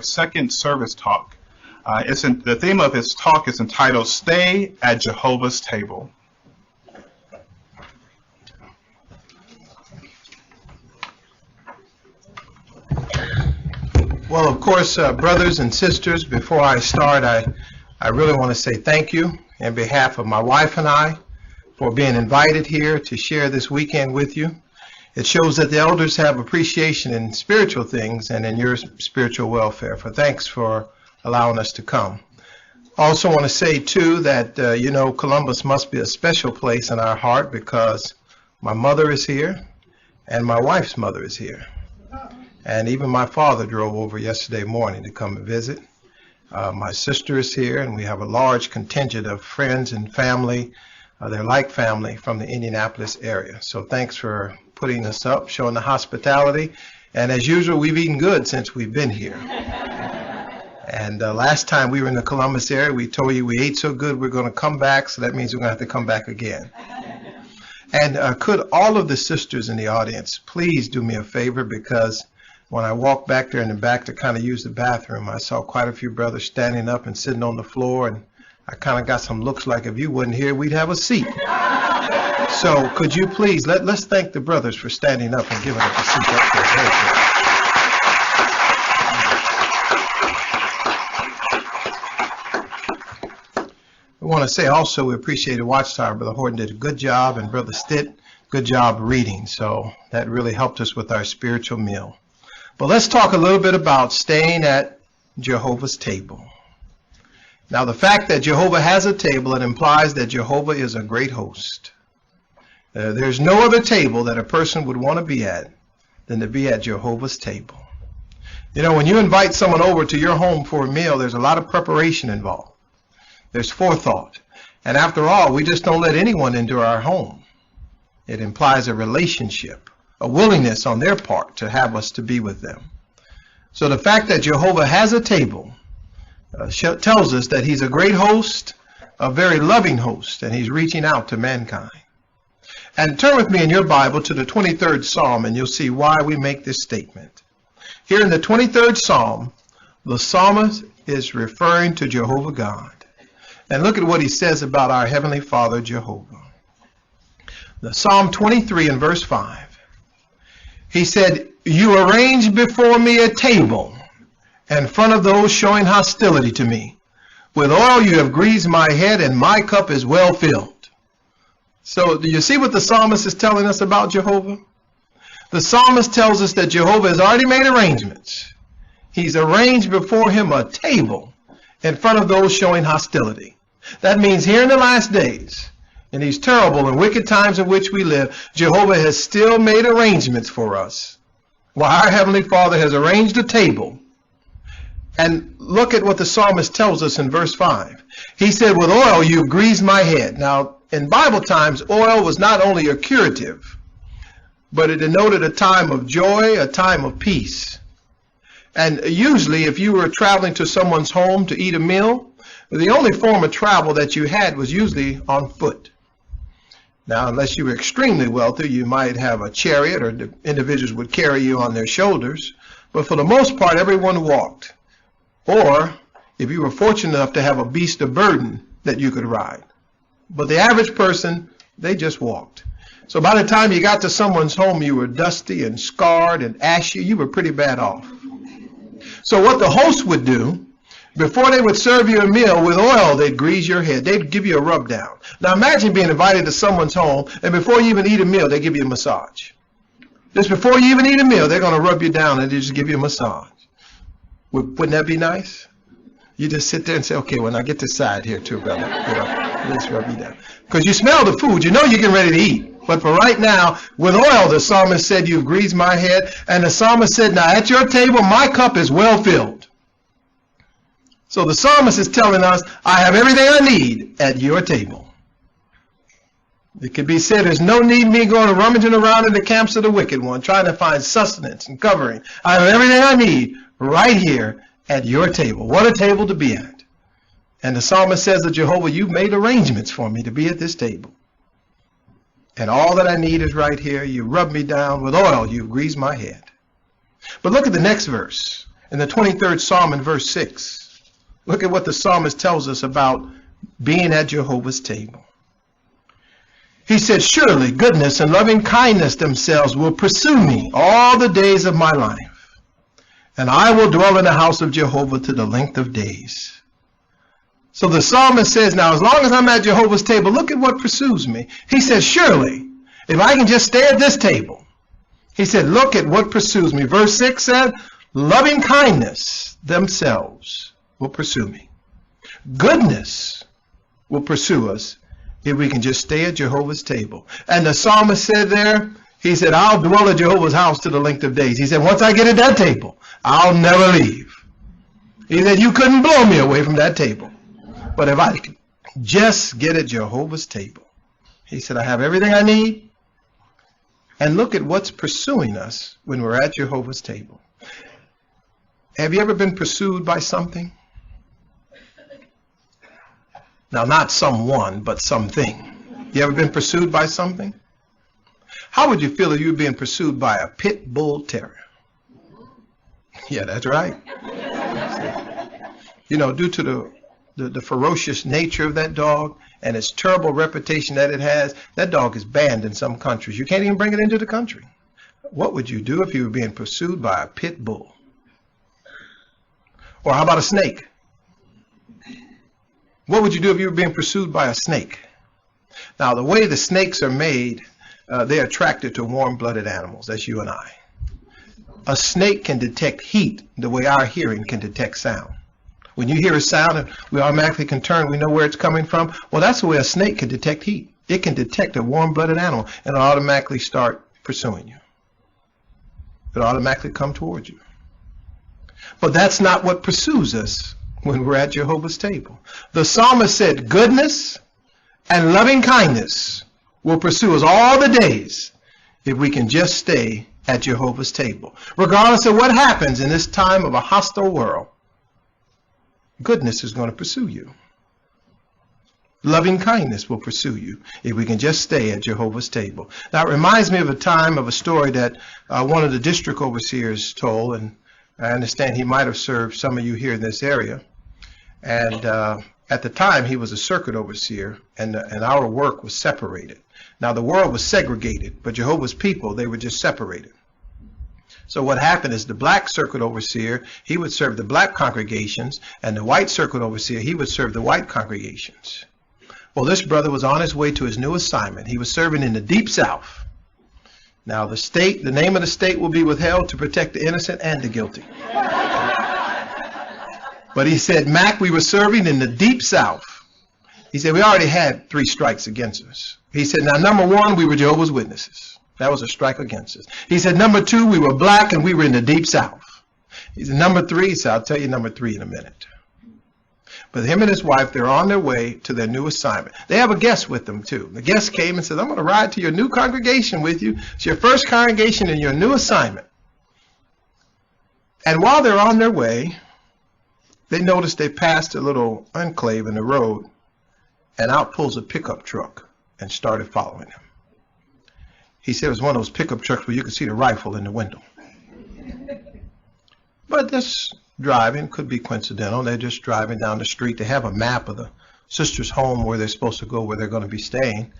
our second service talk. The theme of his talk is entitled, Stay at Jehovah's Table. Well, of course, brothers and sisters, before I start, I really want to say thank you on behalf of my wife and I for being invited here to share this weekend with you. It shows that the elders have appreciation in spiritual things and in your spiritual welfare. Thanks for allowing us to come. I also want to say, too, that, Columbus must be a special place in our heart because my mother is here and my wife's mother is here. And even my father drove over yesterday morning to come and visit. My sister is here, and we have a large contingent of friends and family. They're like family from the Indianapolis area. So thanks for putting us up, showing the hospitality. And as usual, we've eaten good since we've been here. And last time we were in the Columbus area, we told you we ate so good we're going to come back, so that means we're going to have to come back again. And could all of the sisters in the audience please do me a favor, because when I walked back there in the back to kind of use the bathroom, I saw quite a few brothers standing up and sitting on the floor, and I kind of got some looks like if you wasn't here, we'd have a seat. So could you please, let's thank the brothers for standing up and giving us a seat up there. I want to say also we appreciate the Watchtower. Brother Horton did a good job, and Brother Stitt, good job reading. So that really helped us with our spiritual meal. But let's talk a little bit about staying at Jehovah's table. Now, the fact that Jehovah has a table, it implies that Jehovah is a great host. There's no other table that a person would want to be at than to be at Jehovah's table. You know, when you invite someone over to your home for a meal, there's a lot of preparation involved. There's forethought. And after all, we just don't let anyone into our home. It implies a relationship, a willingness on their part to have us to be with them. So the fact that Jehovah has a table tells us that he's a great host, a very loving host, and he's reaching out to mankind. And turn with me in your Bible to the 23rd Psalm, and you'll see why we make this statement. Here in the 23rd Psalm, the psalmist is referring to Jehovah God. And look at what he says about our Heavenly Father, Jehovah. The Psalm 23 and verse 5. He said, "You arrange before me a table in front of those showing hostility to me. With oil you have greased my head, and my cup is well filled." So do you see what the psalmist is telling us about Jehovah? The psalmist tells us that Jehovah has already made arrangements. He's arranged before him a table in front of those showing hostility. That means here in the last days, in these terrible and wicked times in which we live, Jehovah has still made arrangements for us. While our Heavenly Father has arranged a table. And look at what the psalmist tells us in verse 5. He said, "With oil you've greased my head." Now, in Bible times, oil was not only a curative, but it denoted a time of joy, a time of peace. And usually, if you were traveling to someone's home to eat a meal, the only form of travel that you had was usually on foot. Now, unless you were extremely wealthy, you might have a chariot, or the individuals would carry you on their shoulders. But for the most part, everyone walked. Or, if you were fortunate enough to have a beast of burden that you could ride. But the average person, they just walked. So by the time you got to someone's home, you were dusty and scarred and ashy. You were pretty bad off. So what the host would do, before they would serve you a meal, with oil, they'd grease your head. They'd give you a rub down. Now imagine being invited to someone's home, and before you even eat a meal, they give you a massage. Just before you even eat a meal, they're going to rub you down and they just give you a massage. Wouldn't that be nice? You just sit there and say, "Okay, when I get this side here too, brother, let's rub you down." Because you smell the food, you know you're getting ready to eat. But for right now, with oil, the psalmist said, "You've greased my head." And the psalmist said, "Now at your table, my cup is well filled." So the psalmist is telling us, I have everything I need at your table. It could be said, there's no need me going to rummaging around in the camps of the wicked one, trying to find sustenance and covering. I have everything I need right here at your table. What a table to be at. And the psalmist says to Jehovah, you've made arrangements for me to be at this table. And all that I need is right here. You rub me down with oil. You've greased my head. But look at the next verse. In the 23rd Psalm in verse 6, look at what the psalmist tells us about being at Jehovah's table. He said, surely goodness and loving kindness themselves will pursue me all the days of my life, and I will dwell in the house of Jehovah to the length of days. So the psalmist says, now as long as I'm at Jehovah's table, look at what pursues me. He says, surely, if I can just stay at this table, he said, look at what pursues me. Verse 6 said, loving kindness themselves will pursue me. Goodness will pursue us if we can just stay at Jehovah's table. And the psalmist said there, he said, I'll dwell at Jehovah's house to the length of days. He said, once I get at that table, I'll never leave. He said, you couldn't blow me away from that table. But if I could just get at Jehovah's table, he said, I have everything I need. And look at what's pursuing us when we're at Jehovah's table. Have you ever been pursued by something? Now, not someone, but something. You ever been pursued by something? How would you feel if you were being pursued by a pit bull terrier? Yeah, that's right. You know, due to the ferocious nature of that dog and its terrible reputation that it has, that dog is banned in some countries. You can't even bring it into the country. What would you do if you were being pursued by a pit bull? Or how about a snake? What would you do if you were being pursued by a snake? Now, the way the snakes are made, they're attracted to warm-blooded animals. That's you and I. A snake can detect heat the way our hearing can detect sound. When you hear a sound and we automatically can turn, we know where it's coming from. Well, that's the way a snake can detect heat. It can detect a warm-blooded animal and it'll automatically start pursuing you. It'll automatically come towards you. But that's not what pursues us when we're at Jehovah's table. The psalmist said, goodness and loving kindness will pursue us all the days if we can just stay at Jehovah's table. Regardless of what happens in this time of a hostile world, goodness is going to pursue you. Loving kindness will pursue you if we can just stay at Jehovah's table. Now, it reminds me of a story that one of the district overseers told, and I understand he might have served some of you here in this area. And at the time, he was a circuit overseer, and our work was separated. Now, the world was segregated, but Jehovah's people, they were just separated. So what happened is the black circuit overseer, he would serve the black congregations, and the white circuit overseer, he would serve the white congregations. Well, this brother was on his way to his new assignment. He was serving in the Deep South. Now, the name of the state will be withheld to protect the innocent and the guilty. But he said, Mack, we were serving in the Deep South. He said, we already had 3 strikes against us. He said, now, number 1, we were Jehovah's Witnesses. That was a strike against us. He said, number 2, we were black and we were in the Deep South. He said, number 3, he said, I'll tell you number 3 in a minute. But him and his wife, they're on their way to their new assignment. They have a guest with them, too. The guest came and said, I'm going to ride to your new congregation with you. It's your first congregation in your new assignment. And while they're on their way, they noticed they passed a little enclave in the road, and out pulls a pickup truck and started following him. He said it was one of those pickup trucks where you could see the rifle in the window. But this driving could be coincidental. They're just driving down the street. They have a map of the sister's home where they're supposed to go, where they're going to be staying.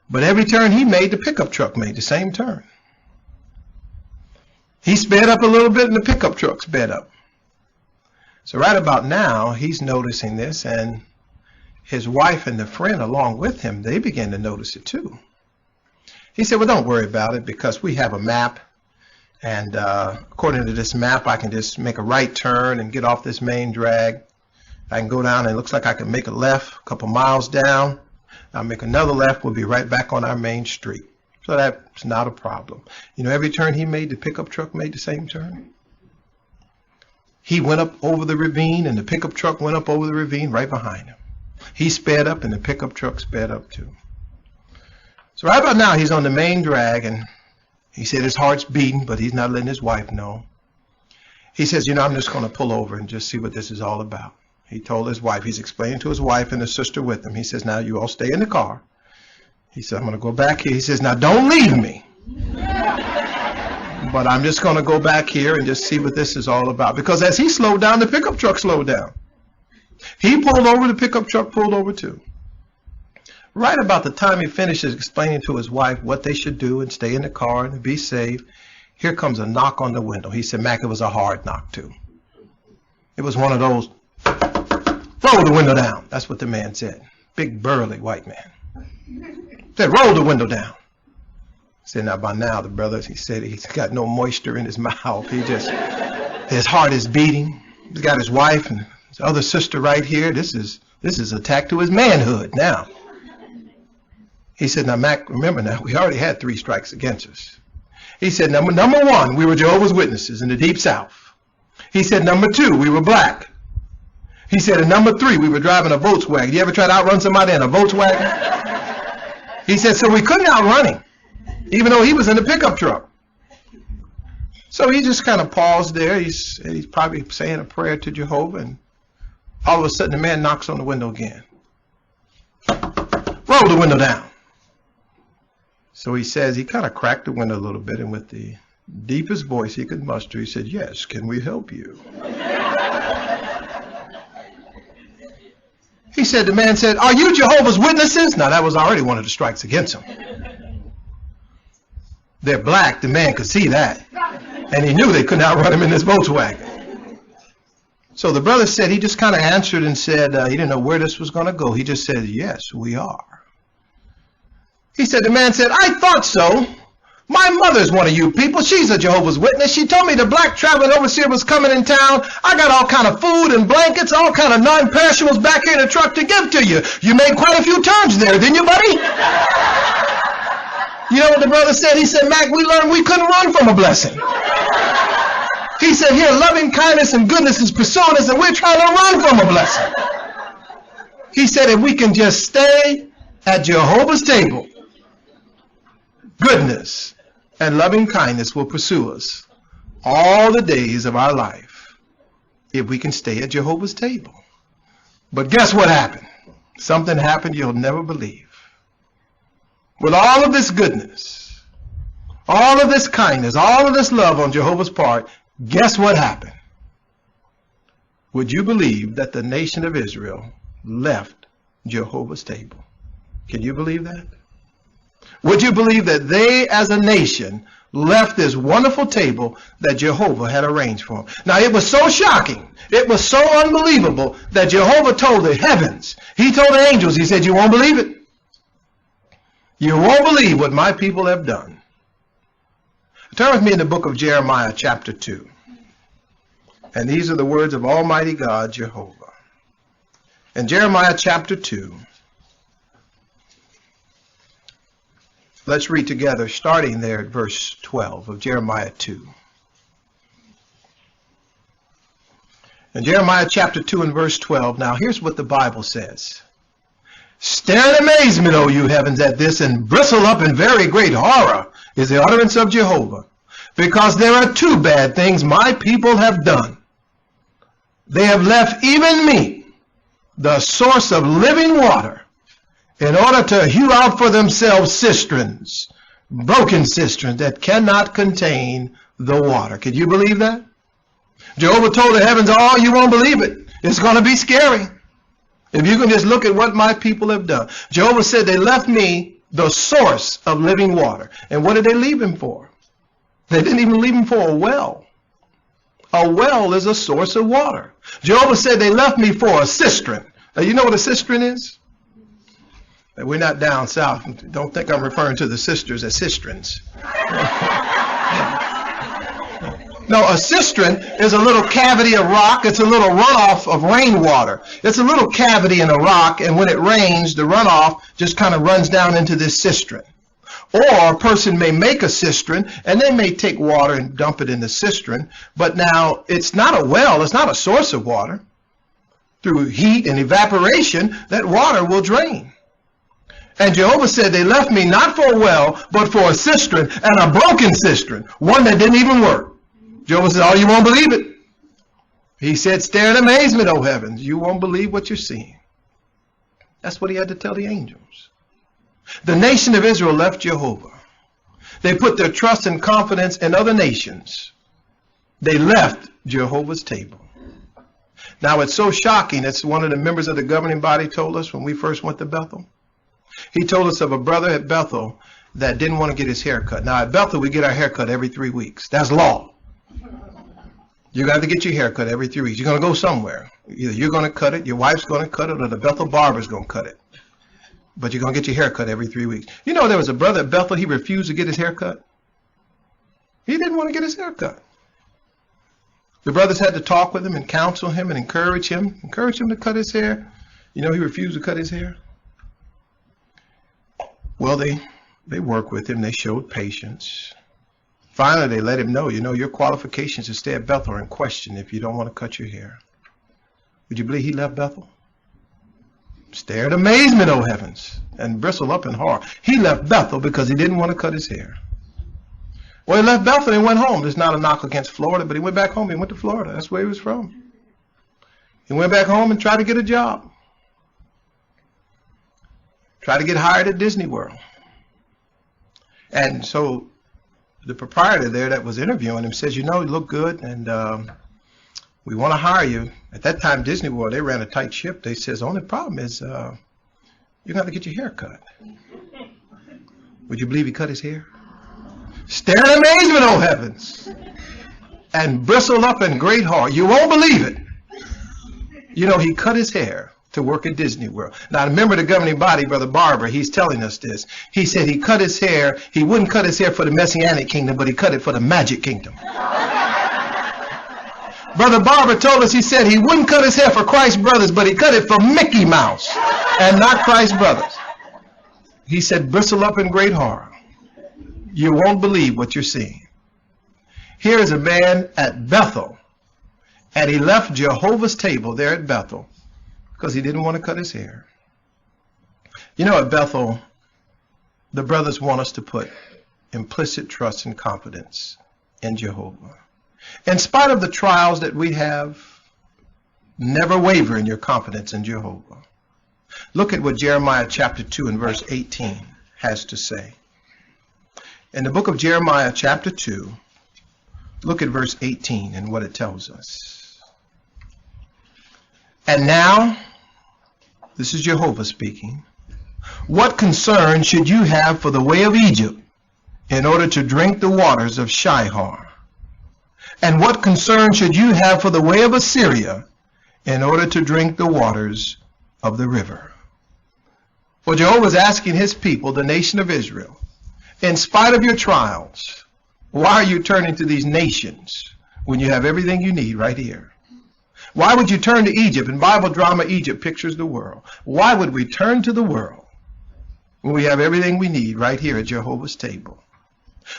But every turn he made, the pickup truck made the same turn. He sped up a little bit and the pickup truck sped up. So right about now, he's noticing this, and his wife and the friend along with him, they began to notice it too. He said, well, don't worry about it because we have a map. And according to this map, I can just make a right turn and get off this main drag. I can go down and it looks like I can make a left a couple miles down. I'll make another left. We'll be right back on our main street. So that's not a problem. You know, every turn he made, the pickup truck made the same turn. He went up over the ravine and the pickup truck went up over the ravine right behind him. He sped up and the pickup truck sped up too. So right about now, he's on the main drag, and he said his heart's beating, but he's not letting his wife know. He says, you know, I'm just going to pull over and just see what this is all about. He told his wife, he's explaining to his wife and his sister with him. He says, now you all stay in the car. He said, I'm going to go back here. He says, now don't leave me. But I'm just going to go back here and just see what this is all about. Because as he slowed down, the pickup truck slowed down. He pulled over, the pickup truck pulled over too. Right about the time he finishes explaining to his wife what they should do and stay in the car and be safe, here comes a knock on the window. He said, Mac, it was a hard knock too. It was one of those, roll the window down. That's what the man said. Big burly white man. Said, roll the window down. Said, now by now the brother, he said he's got no moisture in his mouth. His heart is beating. He's got his wife and his other sister right here. This is attack to his manhood now. He said, now Mac, remember now, we already had 3 strikes against us. He said, number 1, we were Jehovah's Witnesses in the Deep South. He said, number 2, we were black. He said, and number 3, we were driving a Volkswagen. You ever try to outrun somebody in a Volkswagen? He said, so we couldn't outrun him, even though he was in the pickup truck. So he just kind of paused there. He's probably saying a prayer to Jehovah, and all of a sudden the man knocks on the window again. Roll the window down. So he says, he kind of cracked the window a little bit, and with the deepest voice he could muster, he said, yes, can we help you? He said, the man said, are you Jehovah's Witnesses? Now that was already one of the strikes against him. They're black, the man could see that. And he knew they couldn't outrun him in this Volkswagen. So the brother said, he just kind of answered and said, he didn't know where this was going to go. He just said, yes, we are. He said, the man said, I thought so. My mother's one of you people. She's a Jehovah's Witness. She told me the black traveling overseer was coming in town. I got all kind of food and blankets, all kind of non-perishables back here in the truck to give to you. You made quite a few turns there, didn't you, buddy? You know what the brother said? He said, Mac, we learned we couldn't run from a blessing. He said, here, loving kindness and goodness is pursuing us, and we're trying to run from a blessing. He said, if we can just stay at Jehovah's table, goodness and loving kindness will pursue us all the days of our life if we can stay at Jehovah's table. But guess what happened? Something happened you'll never believe. With all of this goodness, all of this kindness, all of this love on Jehovah's part, guess what happened? Would you believe that the nation of Israel left Jehovah's table? Can you believe that? Would you believe that they as a nation left this wonderful table that Jehovah had arranged for them? Now it was so shocking, it was so unbelievable that Jehovah told the heavens, he told the angels, he said, you won't believe it. You won't believe what my people have done. Turn with me in the book of Jeremiah chapter 2. And these are the words of Almighty God, Jehovah. In Jeremiah chapter 2, let's read together, starting there at verse 12 of Jeremiah 2. In Jeremiah chapter 2 and verse 12, now here's what the Bible says. Stare in amazement, O you heavens, at this, and bristle up in very great horror is the utterance of Jehovah. Because there are 2 bad things my people have done. They have left even me, the source of living water, in order to hew out for themselves cisterns, broken cisterns that cannot contain the water. Could you believe that? Jehovah told the heavens, oh, you won't believe it. It's going to be scary. If you can just look at what my people have done. Jehovah said they left me the source of living water. And what did they leave him for? They didn't even leave him for a well. A well is a source of water. Jehovah said they left me for a cistern. Now, you know what a cistern is? We're not down south. Don't think I'm referring to the sisters as cisterns. No, a cistern is a little cavity of rock. It's a little runoff of rainwater. It's a little cavity in a rock, and when it rains, the runoff just kind of runs down into this cistern. Or a person may make a cistern, and they may take water and dump it in the cistern, but now it's not a well, it's not a source of water. Through heat and evaporation, that water will drain. And Jehovah said they left me not for a well, but for a cistern, and a broken cistern, one that didn't even work. Jehovah said, oh, you won't believe it. He said, stare in amazement, O heavens. You won't believe what you're seeing. That's what he had to tell the angels. The nation of Israel left Jehovah. They put their trust and confidence in other nations. They left Jehovah's table. Now, it's so shocking. It's one of the members of the governing body told us when we first went to Bethel. He told us of a brother at Bethel that didn't want to get his hair cut. Now, at Bethel, we get our hair cut every 3 weeks. That's law. You got to get your hair cut every 3 weeks. You're going to go somewhere. Either you're going to cut it, your wife's going to cut it, or the Bethel barber's going to cut it. But you're going to get your hair cut every 3 weeks. You know, there was a brother at Bethel, he refused to get his hair cut. He didn't want to get his hair cut. The brothers had to talk with him and counsel him and encourage him to cut his hair. You know, he refused to cut his hair. Well, they worked with him. They showed patience. Finally, they let him know, you know, your qualifications to stay at Bethel are in question if you don't want to cut your hair. Would you believe he left Bethel? Stared amazement, oh heavens, and bristled up in horror. He left Bethel because he didn't want to cut his hair. Well, he left Bethel and went home. There's not a knock against Florida, but he went back home. He went to Florida. That's where he was from. He went back home and tried to get a job. Tried to get hired at Disney World. And so the proprietor there that was interviewing him says, you know, you look good, and we want to hire you. At that time, Disney World, they ran a tight ship. They says, the only problem is you got to get your hair cut. Would you believe he cut his hair? Stare in amazement, oh heavens, and bristled up in great horror. You won't believe it. You know, he cut his hair to work at Disney World. Now, remember the governing body, Brother Barber, he's telling us this. He said he cut his hair. He wouldn't cut his hair for the Messianic kingdom, but he cut it for the magic kingdom. Brother Barber told us, he said he wouldn't cut his hair for Christ's brothers, but he cut it for Mickey Mouse and not Christ's brothers. He said, bristle up in great horror. You won't believe what you're seeing. Here is a man at Bethel, and he left Jehovah's table there at Bethel because he didn't want to cut his hair. You know, at Bethel, the brothers want us to put implicit trust and confidence in Jehovah. In spite of the trials that we have, never waver in your confidence in Jehovah. Look at what Jeremiah chapter 2 and verse 18 has to say. In the book of Jeremiah chapter 2, look at verse 18 and what it tells us. And now, this is Jehovah speaking, what concern should you have for the way of Egypt in order to drink the waters of Shihor? And what concern should you have for the way of Assyria in order to drink the waters of the river? Well, Jehovah is asking his people, the nation of Israel, in spite of your trials, why are you turning to these nations when you have everything you need right here? Why would you turn to Egypt? In Bible drama, Egypt pictures the world. Why would we turn to the world when we have everything we need right here at Jehovah's table?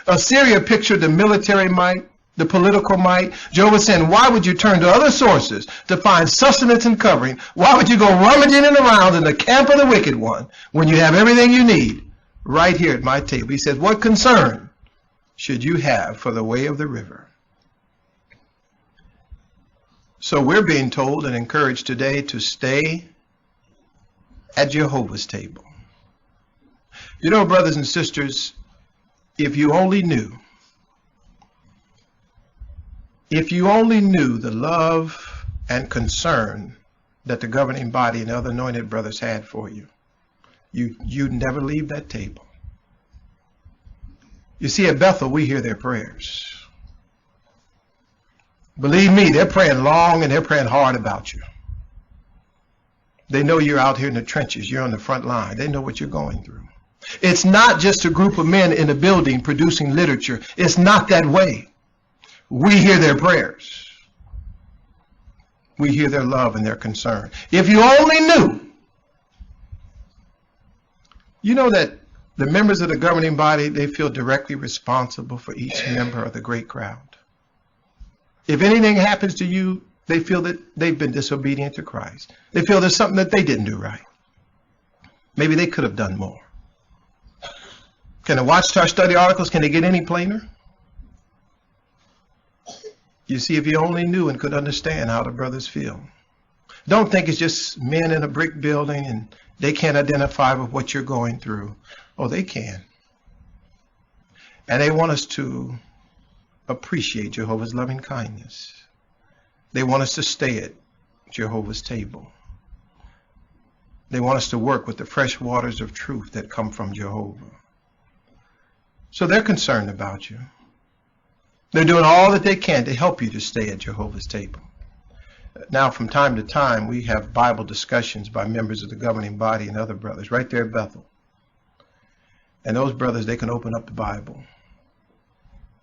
Assyria pictured the military might, the political might. Jehovah saying, why would you turn to other sources to find sustenance and covering? Why would you go rummaging around in the camp of the wicked one when you have everything you need right here at my table? He says, what concern should you have for the way of the river? So we're being told and encouraged today to stay at Jehovah's table. You know, brothers and sisters, if you only knew the love and concern that the governing body and other anointed brothers had for you, you'd never leave that table. You see, at Bethel, we hear their prayers. Believe me, they're praying long and they're praying hard about you. They know you're out here in the trenches. You're on the front line. They know what you're going through. It's not just a group of men in a building producing literature. It's not that way. We hear their prayers. We hear their love and their concern. If you only knew, you know that the members of the governing body, they feel directly responsible for each member of the great crowd. If anything happens to you, they feel that they've been disobedient to Christ. They feel there's something that they didn't do right. Maybe they could have done more. Can the Watchtower study articles, can they get any plainer? You see, if you only knew and could understand how the brothers feel. Don't think it's just men in a brick building and they can't identify with what you're going through. Oh, they can. And they want us to appreciate Jehovah's loving kindness. They want us to stay at Jehovah's table. They want us to work with the fresh waters of truth that come from Jehovah. So they're concerned about you. They're doing all that they can to help you to stay at Jehovah's table. Now, from time to time, we have Bible discussions by members of the governing body and other brothers right there at Bethel. And those brothers, they can open up the Bible.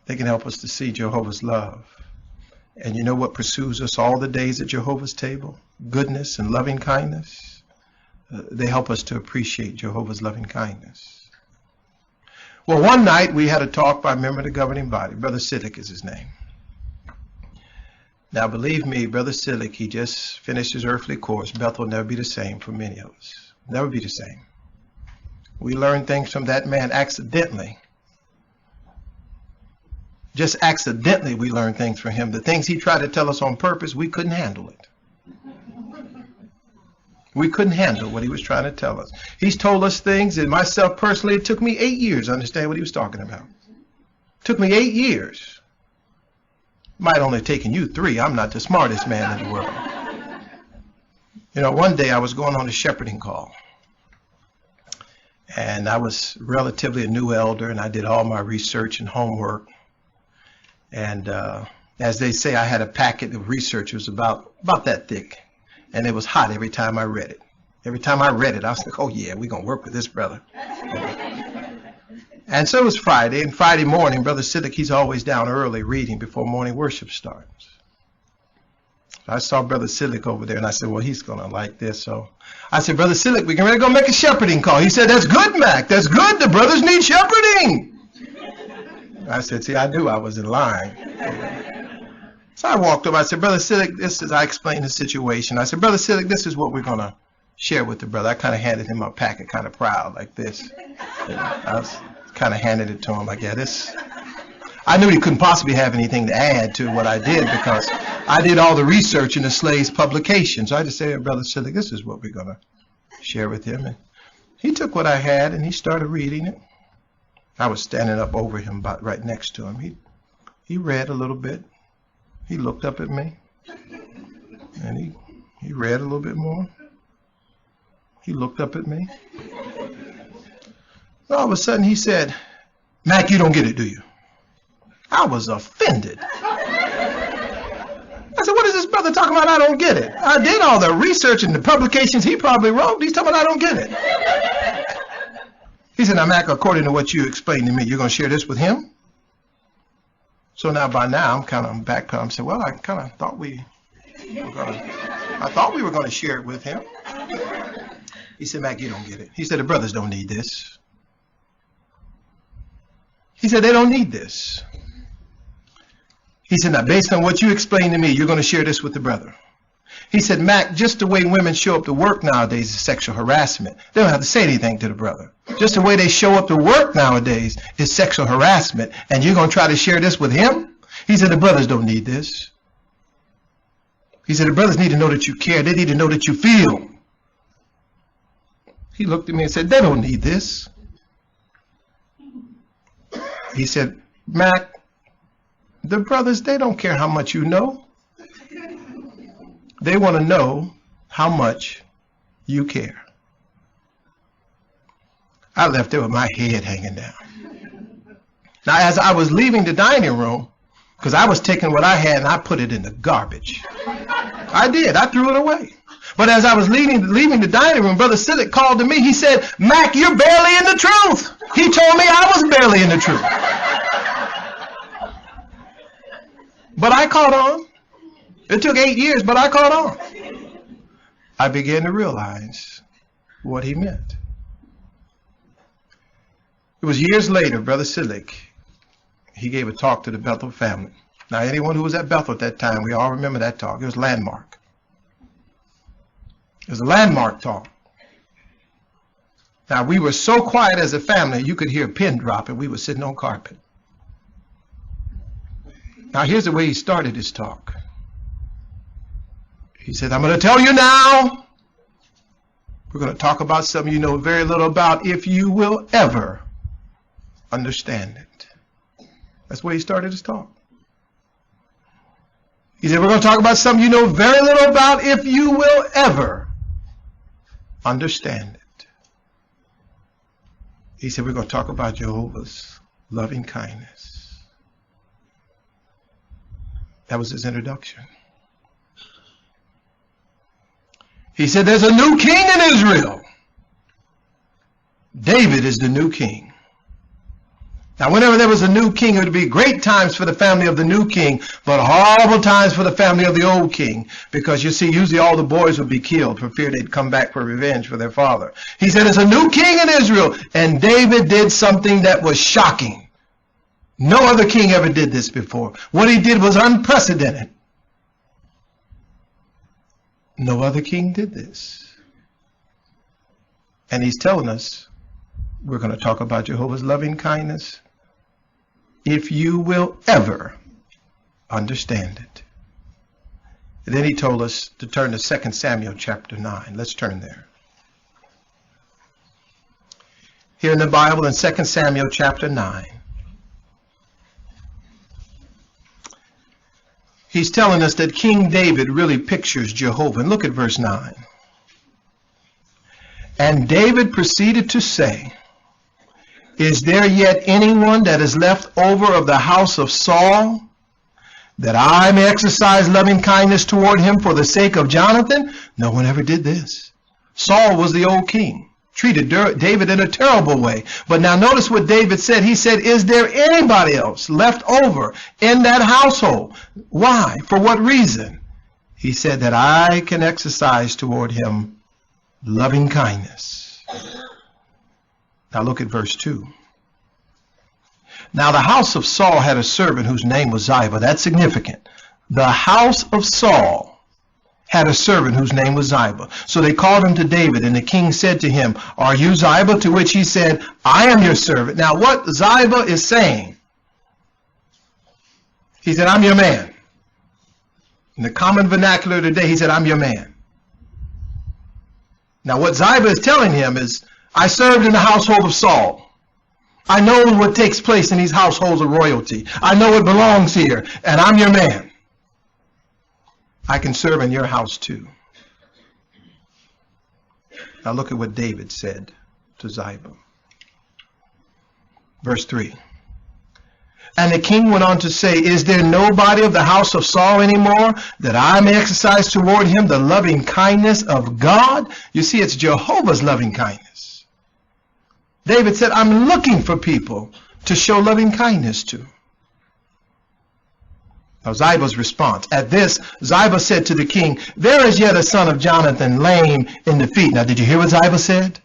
They can help us to see Jehovah's love. And you know what pursues us all the days at Jehovah's table? Goodness and loving kindness. They help us to appreciate Jehovah's loving kindness. Well, one night we had a talk by a member of the governing body. Brother Siddiq is his name. Now, believe me, Brother Siddiq, he just finished his earthly course. Bethel will never be the same for many of us. Never be the same. We learn things from that man accidentally. Just accidentally we learn things from him. The things he tried to tell us on purpose, we couldn't handle it. We couldn't handle what he was trying to tell us. He's told us things, and myself personally, it took me 8 years to understand what he was talking about. It took me 8 years. Might only have taken you 3. I'm not the smartest man in the world. You know, one day I was going on a shepherding call. And I was relatively a new elder, and I did all my research and homework. And as they say, I had a packet of research. It was about that thick. And it was hot every time I read it. Every time I read it, I was like, oh yeah, we're going to work with this brother. And so it was Friday, and Friday morning, Brother Siddiq, he's always down early reading before morning worship starts. I saw Brother Siddiq over there, and I said, well, he's going to like this. So I said, Brother Siddiq, we're going to go make a shepherding call. He said, that's good, Mac. That's good. The brothers need shepherding. I said, see, I knew I was in line. So I walked over. I said, Brother Siddiq, I explained the situation. I said, Brother Siddiq, this is what we're going to share with the brother. I kind of handed him my packet, kind of proud, like this. I was kind of handed it to him like, yeah, this. I knew he couldn't possibly have anything to add to what I did because I did all the research in the Slaves publication. So I just said, Brother Siddiq, this is what we're going to share with him. And he took what I had and he started reading it. I was standing up over him, about right next to him. He read a little bit. He looked up at me, and he read a little bit more. He looked up at me. All of a sudden, he said, Mac, you don't get it, do you? I was offended. I said, what is this brother talking about? I don't get it. I did all the research and the publications he probably wrote. He's talking about I don't get it. He said, now, Mac, according to what you explained to me, you're going to share this with him? So now, by now, I'm kind of backpedaling. I said, well, I kind of thought we were going to share it with him. He said, Mac, you don't get it. He said, the brothers don't need this. He said, they don't need this. He said, now, based on what you explained to me, you're going to share this with the brother. He said, Mac, just the way women show up to work nowadays is sexual harassment. They don't have to say anything to the brother. Just the way they show up to work nowadays is sexual harassment. And you're going to try to share this with him? He said, the brothers don't need this. He said, the brothers need to know that you care. They need to know that you feel. He looked at me and said, they don't need this. He said, Mac, the brothers, they don't care how much you know. They want to know how much you care. I left there with my head hanging down. Now, as I was leaving the dining room, because I was taking what I had and I put it in the garbage. I did. I threw it away. But as I was leaving the dining room, Brother Siddiq called to me. He said, Mac, you're barely in the truth. He told me I was barely in the truth. But I caught on. It took 8 years, but I caught on. I began to realize what he meant. It was years later, Brother Siddiq, he gave a talk to the Bethel family. Now, anyone who was at Bethel at that time, we all remember that talk. It was landmark. It was a landmark talk. Now, we were so quiet as a family, you could hear a pin drop, and we were sitting on carpet. Now, here's the way he started his talk. He said, I'm going to tell you now. We're going to talk about something you know very little about, if you will ever understand it. That's where he started his talk. He said, we're going to talk about something you know very little about, if you will ever understand it. He said, we're going to talk about Jehovah's loving kindness. That was his introduction. He said, there's a new king in Israel. David is the new king. Now, whenever there was a new king, it would be great times for the family of the new king, but horrible times for the family of the old king. Because you see, usually all the boys would be killed for fear they'd come back for revenge for their father. He said, there's a new king in Israel. And David did something that was shocking. No other king ever did this before. What he did was unprecedented. No other king did this. And he's telling us, we're going to talk about Jehovah's loving kindness, if you will ever understand it. And then he told us to turn to 2 Samuel chapter 9. Let's turn there. Here in the Bible in 2 Samuel chapter 9, he's telling us that King David really pictures Jehovah. And look at verse 9. And David proceeded to say, is there yet anyone that is left over of the house of Saul, that I may exercise loving kindness toward him for the sake of Jonathan? No one ever did this. Saul was the old king, treated David in a terrible way. But now notice what David said. He said, is there anybody else left over in that household? Why? For what reason? He said that I can exercise toward him loving kindness. Now look at verse 2. Now the house of Saul had a servant whose name was Ziba. That's significant. The house of Saul had a servant whose name was Ziba. So they called him to David, and the king said to him, are you Ziba? To which he said, I am your servant. Now what Ziba is saying, he said, I'm your man. In the common vernacular today, he said, I'm your man. Now what Ziba is telling him is, I served in the household of Saul. I know what takes place in these households of royalty. I know what belongs here, and I'm your man. I can serve in your house too. Now look at what David said to Ziba. Verse 3. And the king went on to say, is there nobody of the house of Saul anymore, that I may exercise toward him the loving kindness of God? You see, it's Jehovah's loving kindness. David said, I'm looking for people to show loving kindness to. Now Ziba's response. At this, Ziba said to the king, there is yet a son of Jonathan lame in the feet. Now did you hear what Ziba said?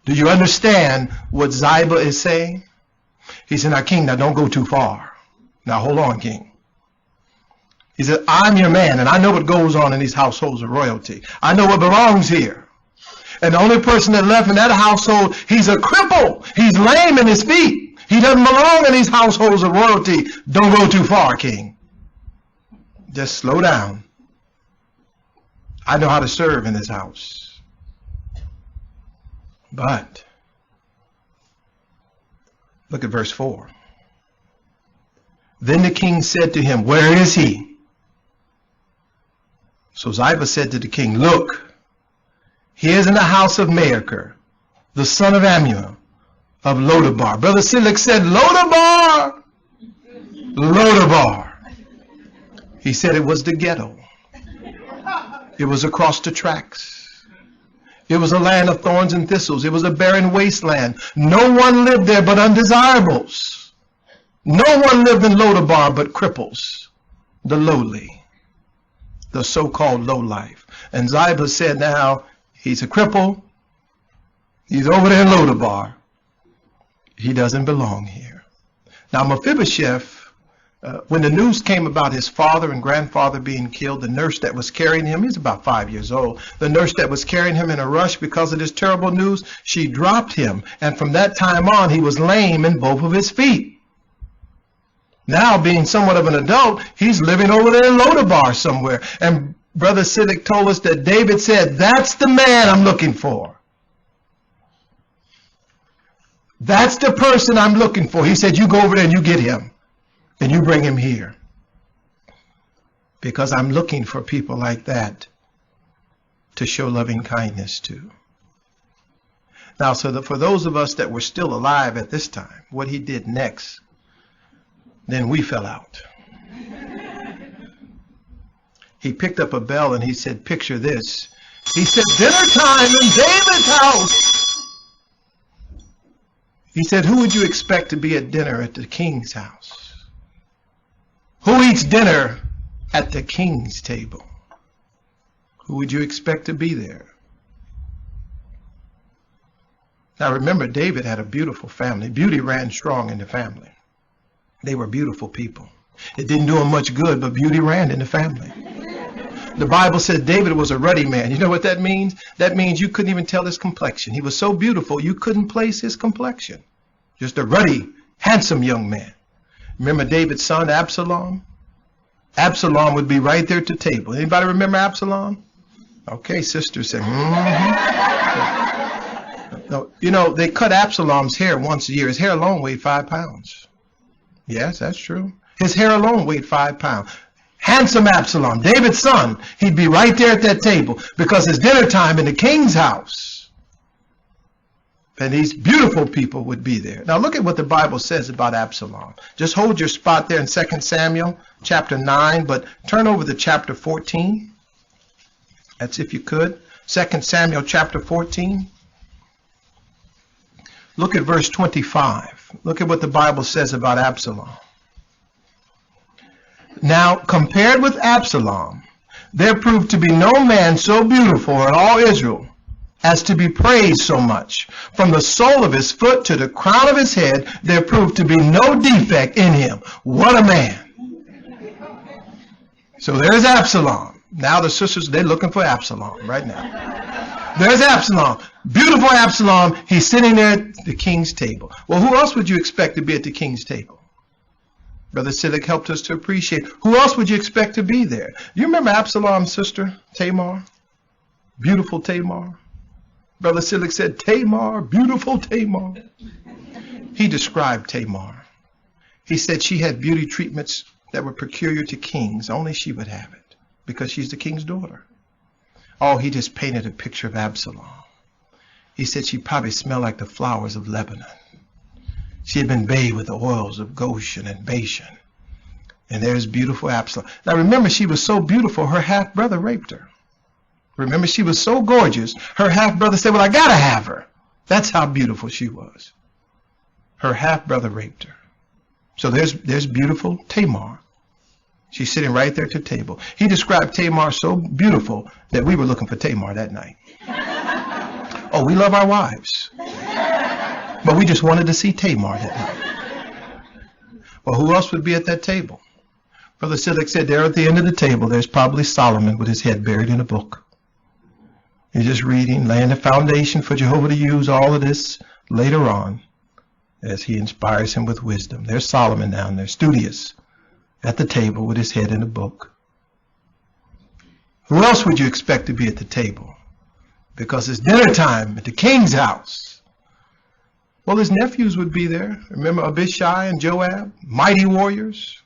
Do you understand what Ziba is saying? He said, now king, now don't go too far. Now hold on, king. He said, I'm your man, and I know what goes on in these households of royalty. I know what belongs here. And the only person that left in that household, he's a cripple. He's lame in his feet. He doesn't belong in these households of royalty. Don't go too far, king. Just slow down. I know how to serve in this house. But look at verse 4. Then the king said to him, where is he? So Ziba said to the king, look, he is in the house of Maacah, the son of Ammiel of Lodabar. Brother Silik said, Lodabar! Lodabar. He said it was the ghetto. It was across the tracks. It was a land of thorns and thistles. It was a barren wasteland. No one lived there but undesirables. No one lived in Lodabar but cripples, the lowly, the so-called low life. And Ziba said, now, he's a cripple. He's over there in Lodabar. He doesn't belong here. Now Mephibosheth, when the news came about his father and grandfather being killed, the nurse that was carrying him, he's about 5 years old, the nurse that was carrying him in a rush because of this terrible news, she dropped him. And from that time on, he was lame in both of his feet. Now, being somewhat of an adult, he's living over there in Lodabar somewhere. And Brother Siddiq told us that David said, that's the man I'm looking for. That's the person I'm looking for. He said, you go over there and you get him and you bring him here. Because I'm looking for people like that to show loving kindness to. Now, so for those of us that were still alive at this time, what he did next, then we fell out. He picked up a bell and he said, picture this. He said, dinner time in David's house. He said, who would you expect to be at dinner at the king's house? Who eats dinner at the king's table? Who would you expect to be there? Now remember, David had a beautiful family. Beauty ran strong in the family. They were beautiful people. It didn't do them much good, but beauty ran in the family. The Bible said David was a ruddy man. You know what that means? That means you couldn't even tell his complexion. He was so beautiful, you couldn't place his complexion. Just a ruddy, handsome young man. Remember David's son, Abshalom? Abshalom would be right there at the table. Anybody remember Abshalom? Okay, sister said, No, you know, they cut Absalom's hair once a year. His hair alone weighed 5 pounds. Yes, that's true. His hair alone weighed 5 pounds. Handsome Absalom, David's son, he'd be right there at that table because it's dinner time in the king's house. And these beautiful people would be there. Now look at what the Bible says about Absalom. Just hold your spot there in 2 Samuel chapter 9, but turn over to chapter 14. That's if you could. 2 Samuel chapter 14. Look at verse 25. Look at what the Bible says about Absalom. Now, compared with Absalom, there proved to be no man so beautiful in all Israel as to be praised so much. From the sole of his foot to the crown of his head, there proved to be no defect in him. What a man. So there's Absalom. Now the sisters, they're looking for Absalom right now. There's Absalom. Beautiful Absalom. He's sitting there at the king's table. Well, who else would you expect to be at the king's table? Brother Siddiq helped us to appreciate. Who else would you expect to be there? You remember Absalom's sister, Tamar? Beautiful Tamar. Brother Siddiq said, Tamar, beautiful Tamar. He described Tamar. He said she had beauty treatments that were peculiar to kings. Only she would have it because she's the king's daughter. Oh, he just painted a picture of Absalom. He said she probably smelled like the flowers of Lebanon. She had been bathed with the oils of Goshen and Bashan. And there's beautiful Absalom. Now remember, she was so beautiful, her half-brother raped her. Remember, she was so gorgeous, her half-brother said, well, I gotta have her. That's how beautiful she was. Her half-brother raped her. So there's beautiful Tamar. She's sitting right there at the table. He described Tamar so beautiful that we were looking for Tamar that night. Oh, we love our wives. But we just wanted to see Tamar that night. Well, who else would be at that table? Brother Siddiq said there at the end of the table, there's probably Solomon with his head buried in a book. He's just reading, laying the foundation for Jehovah to use all of this later on as he inspires him with wisdom. There's Solomon down there, studious, at the table with his head in a book. Who else would you expect to be at the table? Because it's dinner time at the king's house. Well, his nephews would be there. Remember Abishai and Joab, mighty warriors.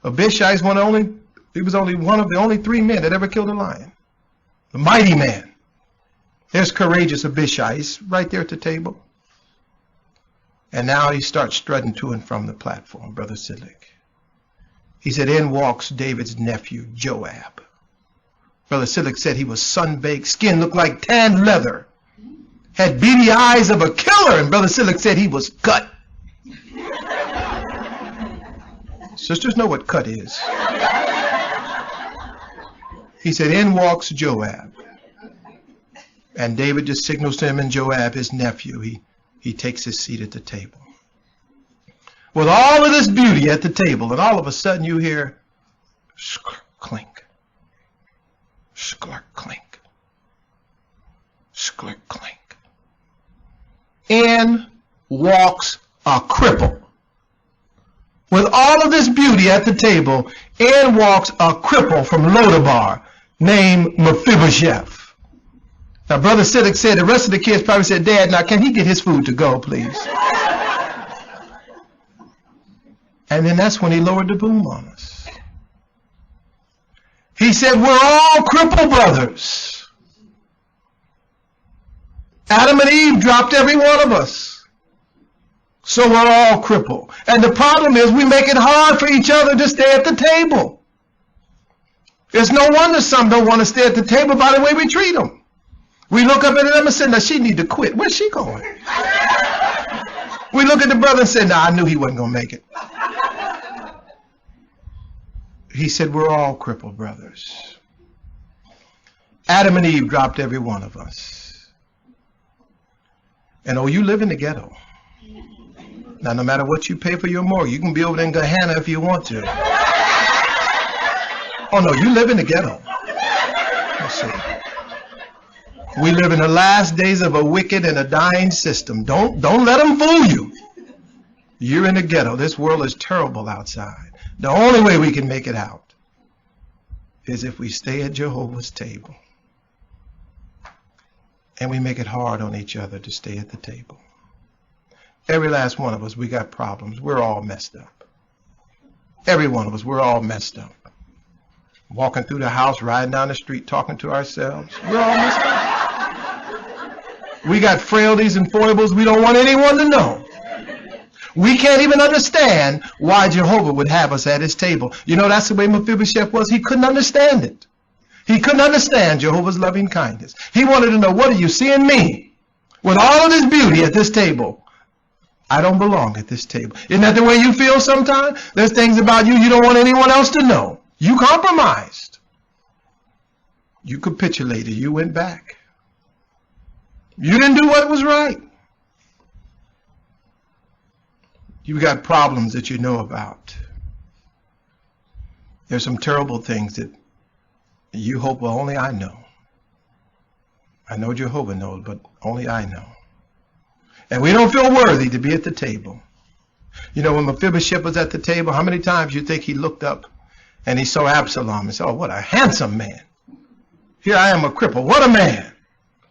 Abishai is one of the only 3 men that ever killed a lion. A mighty man. There's courageous Abishai. He's right there at the table. And now he starts strutting to and from the platform, Brother Siddiq. He said, in walks David's nephew, Joab. Brother Siddiq said he was sun-baked, skin looked like tanned leather. Had beady eyes of a killer, and Brother Siddiq said he was cut. Sisters know what cut is. He said, in walks Joab. And David just signals to him and Joab, his nephew. He takes his seat at the table. With all of this beauty at the table, and all of a sudden you hear, sklurk, clink, sklurk, clink, sklurk, clink. In walks a cripple. With all of this beauty at the table, in walks a cripple from Lodabar named Mephibosheth. Now, Brother Siddiq said, the rest of the kids probably said, Dad, now can he get his food to go, please? And then that's when he lowered the boom on us. He said, we're all crippled brothers. Adam and Eve dropped every one of us. So we're all crippled. And the problem is we make it hard for each other to stay at the table. It's no wonder some don't want to stay at the table by the way we treat them. We look up at them and say, now she need to quit. Where's she going? We look at the brother and say, I knew he wasn't going to make it. He said, we're all crippled brothers. Adam and Eve dropped every one of us. And you live in the ghetto. Now, no matter what you pay for your mortgage, you can be over there in Gehenna if you want to. Oh, no, you live in the ghetto. Let's see. We live in the last days of a wicked and a dying system. Don't let them fool you. You're in the ghetto. This world is terrible outside. The only way we can make it out is if we stay at Jehovah's table. And we make it hard on each other to stay at the table. Every last one of us, we got problems. We're all messed up. Every one of us, we're all messed up. Walking through the house, riding down the street, talking to ourselves. We're all messed up. We got frailties and foibles we don't want anyone to know. We can't even understand why Jehovah would have us at his table. You know, that's the way Mephibosheth was. He couldn't understand it. He couldn't understand Jehovah's loving kindness. He wanted to know, what do you see in me? With all of this beauty at this table, I don't belong at this table. Isn't that the way you feel sometimes? There's things about you don't want anyone else to know. You compromised. You capitulated. You went back. You didn't do what was right. You got problems that you know about. There's some terrible things that you hope, well, only I know. I know Jehovah knows, but only I know. And we don't feel worthy to be at the table. You know, when Mephibosheth was at the table, how many times you think he looked up and he saw Abshalom and said, oh, what a handsome man. Here I am, a cripple. What a man.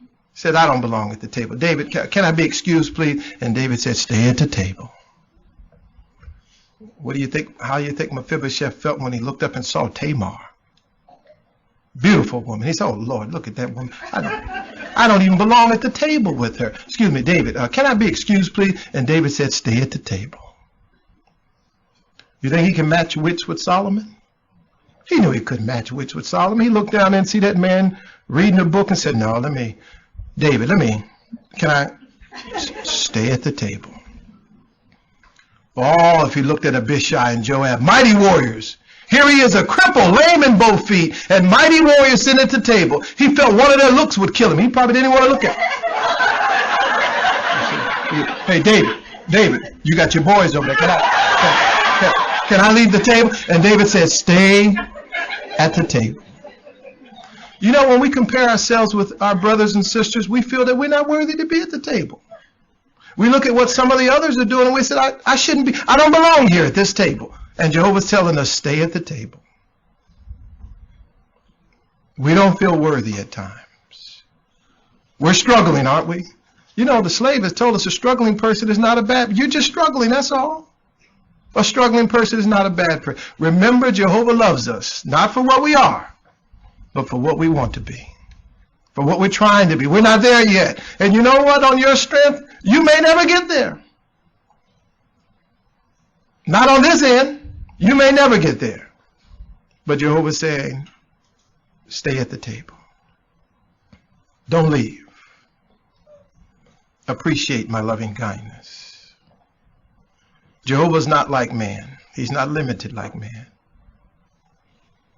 He said, I don't belong at the table. David, can I be excused, please? And David said, stay at the table. What do you think? How do you think Mephibosheth felt when he looked up and saw Tamar? Beautiful woman. He said, oh, Lord, look at that woman. I don't even belong at the table with her. Excuse me, David, can I be excused, please? And David said, stay at the table. You think he can match wits with Solomon? He knew he couldn't match wits with Solomon. He looked down and see that man reading a book and said, no, David, can I stay at the table? Oh, if he looked at Abishai and Joab, mighty warriors. Here he is, a cripple, lame in both feet, and mighty warriors sitting at the table. He felt one of their looks would kill him. He probably didn't want to look at him. Hey, David, you got your boys over there. Can I leave the table? And David said, stay at the table. You know, when we compare ourselves with our brothers and sisters, we feel that we're not worthy to be at the table. We look at what some of the others are doing and we say, I shouldn't be, I don't belong here at this table. And Jehovah's telling us, stay at the table. We don't feel worthy at times. We're struggling, aren't we? You know, the slave has told us a struggling person is not a bad, you're just struggling, that's all. A struggling person is not a bad person. Remember, Jehovah loves us, not for what we are, but for what we want to be. For what we're trying to be. We're not there yet. And you know what? On your strength, you may never get there. Not on this end. You may never get there. But Jehovah's saying, stay at the table. Don't leave. Appreciate my loving kindness. Jehovah's not like man. He's not limited like man.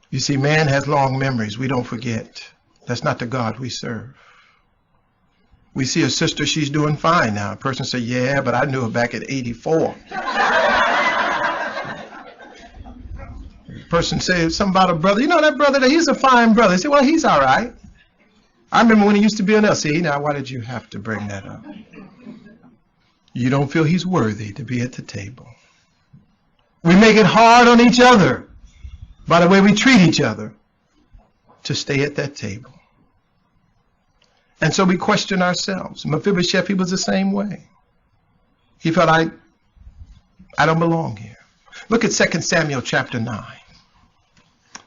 You see, man has long memories. We don't forget. That's not the God we serve. We see a sister, she's doing fine now. A person say, yeah, but I knew her back at 84. Person say something about a brother. You know that brother, he's a fine brother. They say, well, he's all right. I remember when he used to be an us. See, now why did you have to bring that up? You don't feel he's worthy to be at the table. We make it hard on each other by the way we treat each other to stay at that table. And so we question ourselves. Mephibosheth, he was the same way. He felt, I don't belong here. Look at 2 Samuel chapter 9.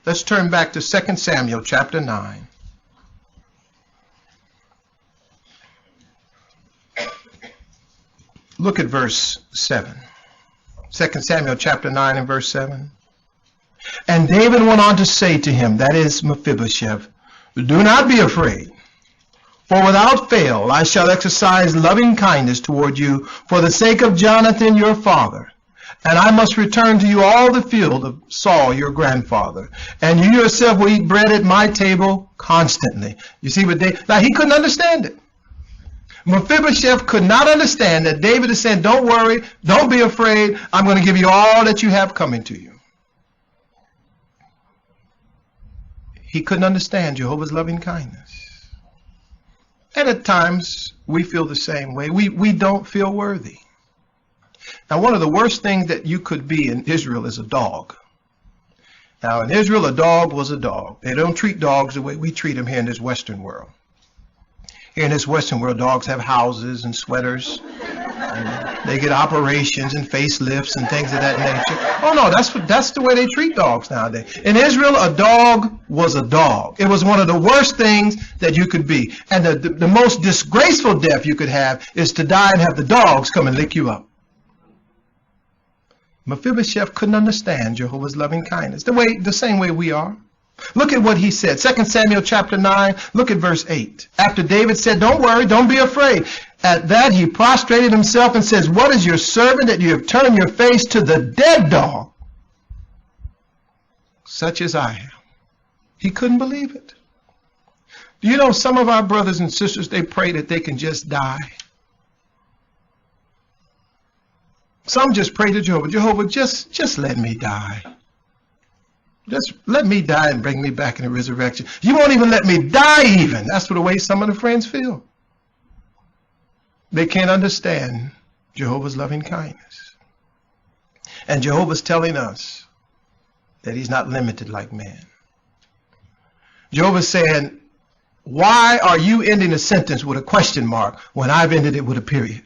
Let's turn back to 2 Samuel chapter 9. Look at verse 7. 2 Samuel chapter 9 and verse 7. And David went on to say to him, that is Mephibosheth, do not be afraid, for without fail I shall exercise loving kindness toward you for the sake of Jonathan your father. And I must return to you all the field of Saul your grandfather. And you yourself will eat bread at my table constantly. You see what David, now he couldn't understand it. Mephibosheth could not understand that David is saying, don't worry, don't be afraid, I'm going to give you all that you have coming to you. He couldn't understand Jehovah's loving kindness. And at times, we feel the same way. We don't feel worthy. Now, one of the worst things that you could be in Israel is a dog. Now, in Israel, a dog was a dog. They don't treat dogs the way we treat them here in this Western world. Here in this Western world, dogs have houses and sweaters. And they get operations and facelifts and things of that nature. Oh no, that's the way they treat dogs nowadays. In Israel, a dog was a dog. It was one of the worst things that you could be. And the most disgraceful death you could have is to die and have the dogs come and lick you up. Mephibosheth couldn't understand Jehovah's loving kindness the same way we are. Look at what he said. 2 Samuel chapter 9, look at verse 8. After David said, don't worry, don't be afraid. At that he prostrated himself and says, what is your servant that you have turned your face to the dead dog, such as I am? He couldn't believe it. Do you know some of our brothers and sisters, they pray that they can just die? Some just pray to Jehovah, Jehovah, just let me die. Just let me die and bring me back in the resurrection. You won't even let me die even. That's the way some of the friends feel. They can't understand Jehovah's loving kindness. And Jehovah's telling us that he's not limited like man. Jehovah's saying, why are you ending a sentence with a question mark when I've ended it with a period?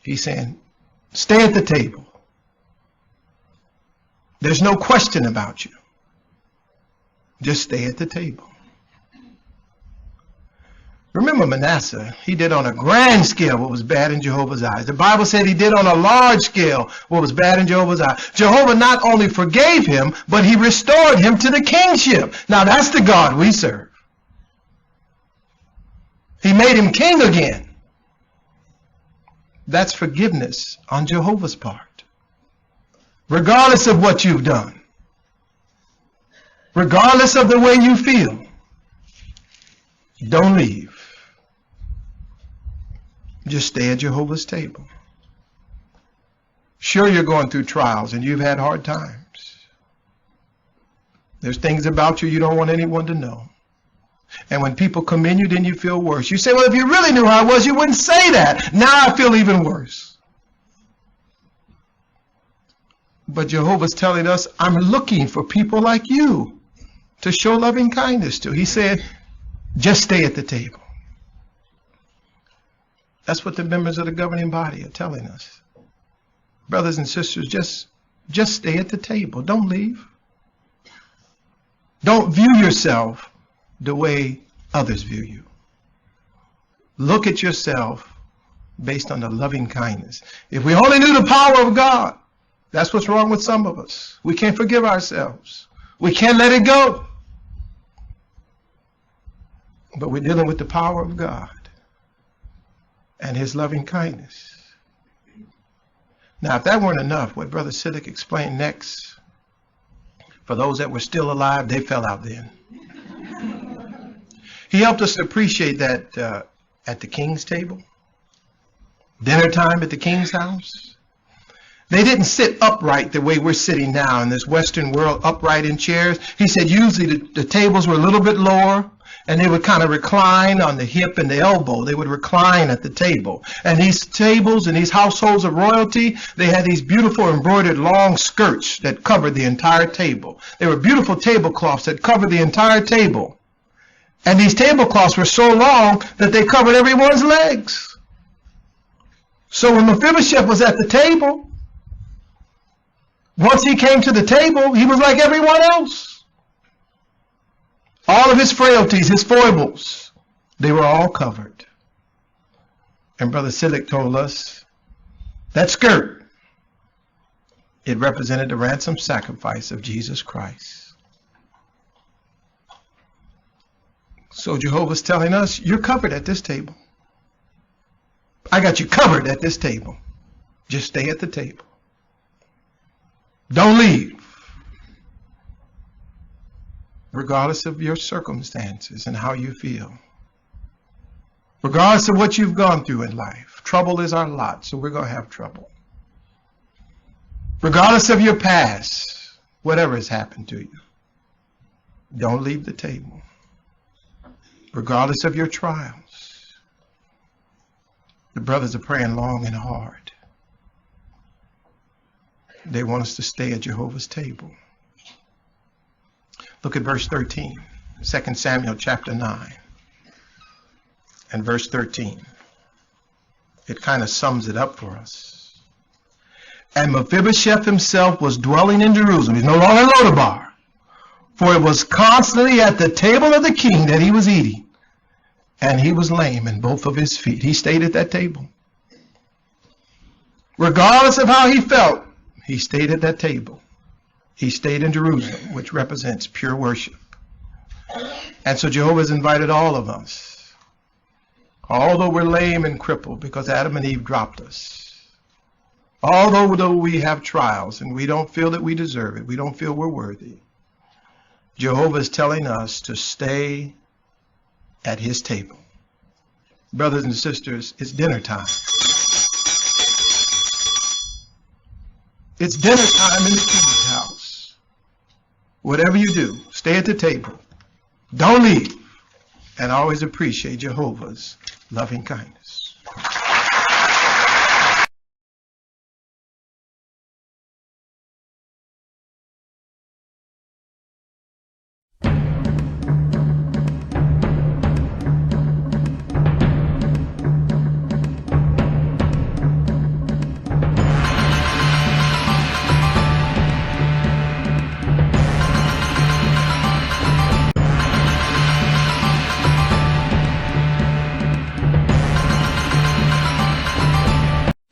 He's saying, stay at the table. There's no question about you. Just stay at the table. Remember Manasseh, he did on a grand scale what was bad in Jehovah's eyes. The Bible said he did on a large scale what was bad in Jehovah's eyes. Jehovah not only forgave him, but he restored him to the kingship. Now that's the God we serve. He made him king again. That's forgiveness on Jehovah's part. Regardless of what you've done, regardless of the way you feel, don't leave. Just stay at Jehovah's table. Sure, you're going through trials and you've had hard times. There's things about you you don't want anyone to know. And when people commend you, then you feel worse. You say, well, if you really knew how I was, you wouldn't say that. Now I feel even worse. But Jehovah's telling us, I'm looking for people like you to show loving kindness to. He said, just stay at the table. That's what the members of the governing body are telling us. Brothers and sisters, just stay at the table. Don't leave. Don't view yourself the way others view you. Look at yourself based on the loving kindness. If we only knew the power of God, that's what's wrong with some of us. We can't forgive ourselves. We can't let it go. But we're dealing with the power of God and his loving kindness. Now, if that weren't enough, what Brother Siddiq explained next, for those that were still alive, they fell out then. He helped us to appreciate that at the king's table, dinner time at the king's house. They didn't sit upright the way we're sitting now in this Western world, upright in chairs. He said usually the tables were a little bit lower, and they would kind of recline on the hip and the elbow. They would recline at the table. And these tables and these households of royalty, they had these beautiful embroidered long skirts that covered the entire table. They were beautiful tablecloths that covered the entire table. And these tablecloths were so long that they covered everyone's legs. So when Mephibosheth was at the table, Once he came to the table, he was like everyone else. All of his frailties, his foibles, they were all covered. And Brother Silic told us that skirt, it represented the ransom sacrifice of Jesus Christ. So Jehovah's telling us, you're covered at this table. I got you covered at this table. Just stay at the table. Don't leave. Regardless of your circumstances and how you feel. Regardless of what you've gone through in life. Trouble is our lot, so we're going to have trouble. Regardless of your past, whatever has happened to you, don't leave the table. Regardless of your trials, the brothers are praying long and hard. They want us to stay at Jehovah's table. Look at verse 13, 2 Samuel chapter 9 and verse 13. It kind of sums it up for us. And Mephibosheth himself was dwelling in Jerusalem. He's no longer in Lodabar. For it was constantly at the table of the king that he was eating. And he was lame in both of his feet. He stayed at that table. Regardless of how he felt, he stayed at that table. He stayed in Jerusalem, which represents pure worship. And so Jehovah's invited all of us, although we're lame and crippled because Adam and Eve dropped us, although we have trials and we don't feel that we deserve it, we don't feel we're worthy, Jehovah is telling us to stay at his table. Brothers and sisters, it's dinner time. It's dinner time in the king's house. Whatever you do, stay at the table. Don't leave. And always appreciate Jehovah's loving kindness.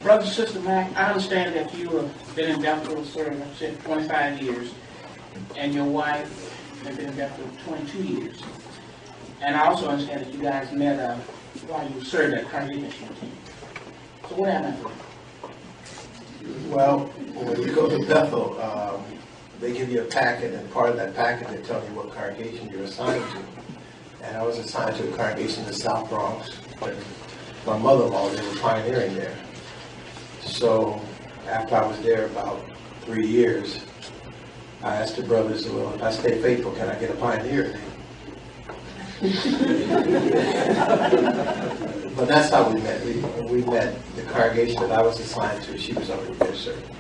Brother, Sister Mack, I understand that you have been in Bethel service 25 years, and your wife has been in Bethel 22 years. And I also understand that you guys met while you served at Carnegie team. So what happened? Well, when you go to Bethel, they give you a packet, and part of that packet they tell you what congregation you're assigned to. And I was assigned to a congregation in the South Bronx, but my mother-in-law, they were pioneering there. So after I was there about 3 years, I asked the brothers, well, if I stay faithful, can I get a pioneer name? But that's how we met. We met the congregation that I was assigned to. She was already there serving.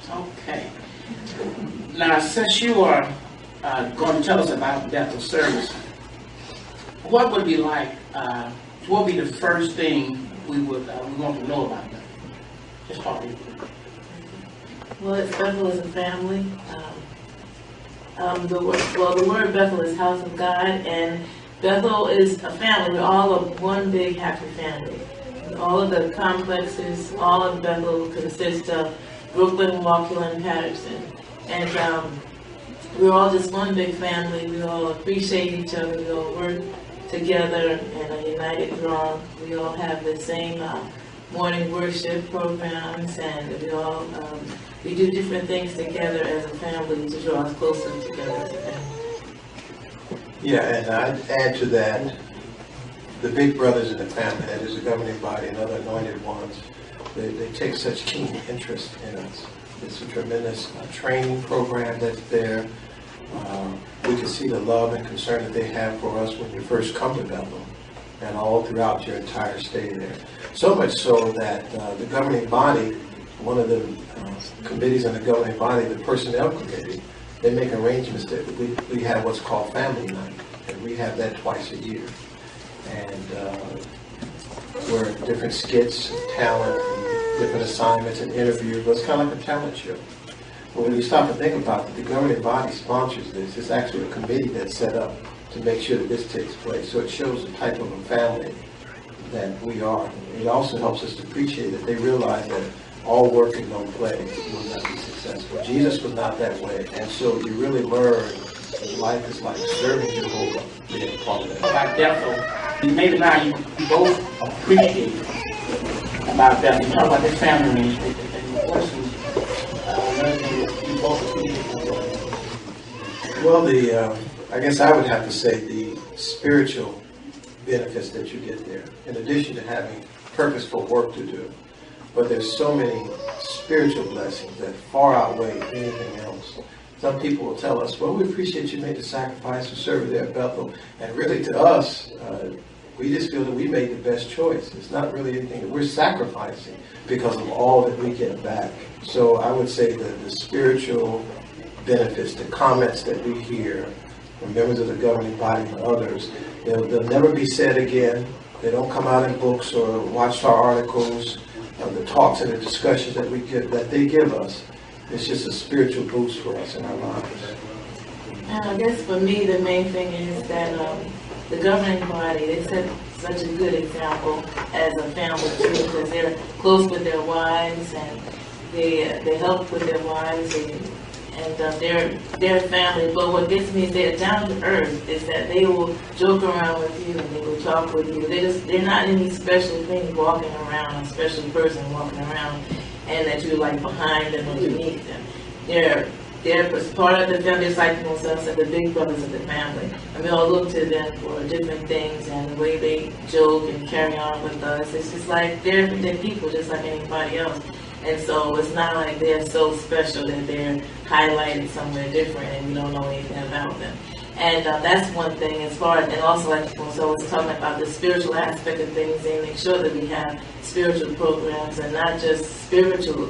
Okay. Now, since you are going to tell us about Bethel service, what would be like, what would be the first thing we want to know about them? Just talk to you. Well, Bethel is a family. The word Bethel is house of God, and Bethel is a family. We're all one big happy family. All of the complexes, all of Bethel consist of Brooklyn, Waukegan, and Patterson. And we're all just one big family. We all appreciate each other. We all work together and a united front. We all have the same morning worship programs, and we do different things together as a family to draw us closer together as a family. Yeah, and I'd add to that, the big brothers in the family, that is the governing body and other anointed ones, they take such keen interest in us. It's a tremendous training program that's there. We can see the love and concern that they have for us when you first come to Bethel and all throughout your entire stay there. So much so that the governing body, one of the committees in the governing body, the personnel committee, they make arrangements that we have what's called family night, and we have that twice a year. And where different skits, talent, different assignments and interviews, but it's kind of like a talent show. But when you stop and think about it, the governing body sponsors this. It's actually a committee that's set up to make sure that this takes place. So it shows the type of a family that we are. It also helps us to appreciate that they realize that all work and no play will not be successful. Jesus was not that way. And so you really learn that life is like serving Jehovah, being a part of that. About Bethel, maybe now you both appreciate about Bethel. You talk about this family ministry, and what's another thing that you both appreciate? Well, I guess I would have to say the spiritual benefits that you get there, in addition to having purposeful work to do. But there's so many spiritual blessings that far outweigh anything else. Some people will tell us, well, we appreciate you made the sacrifice to serve there at Bethel. And really to us, we just feel that we made the best choice. It's not really anything that we're sacrificing because of all that we get back. So I would say that the spiritual benefits, the comments that we hear from members of the governing body and others, they'll never be said again. They don't come out in books or watchtower articles. The talks and the discussions that they give us, it's just a spiritual boost for us in our lives. And I guess for me, the main thing is that the governing body, they set such a good example as a family too, because they're close with their wives and they help with their wives and their family. But what gets me is they're down to earth, is that they will joke around with you and they will talk with you. They're not any special thing walking around, a special person walking around, and that you're like behind them or beneath them. They're part of the family, just like Mozell said, the big brothers of the family. And we all look to them for different things, and the way they joke and carry on with us. It's just like they're people just like anybody else. And so it's not like they're so special that they're highlighted somewhere different and we don't know anything about them. And that's one thing as far as, and also like Mozell was talking about the spiritual aspect of things, and make sure that we have spiritual programs and not just spiritual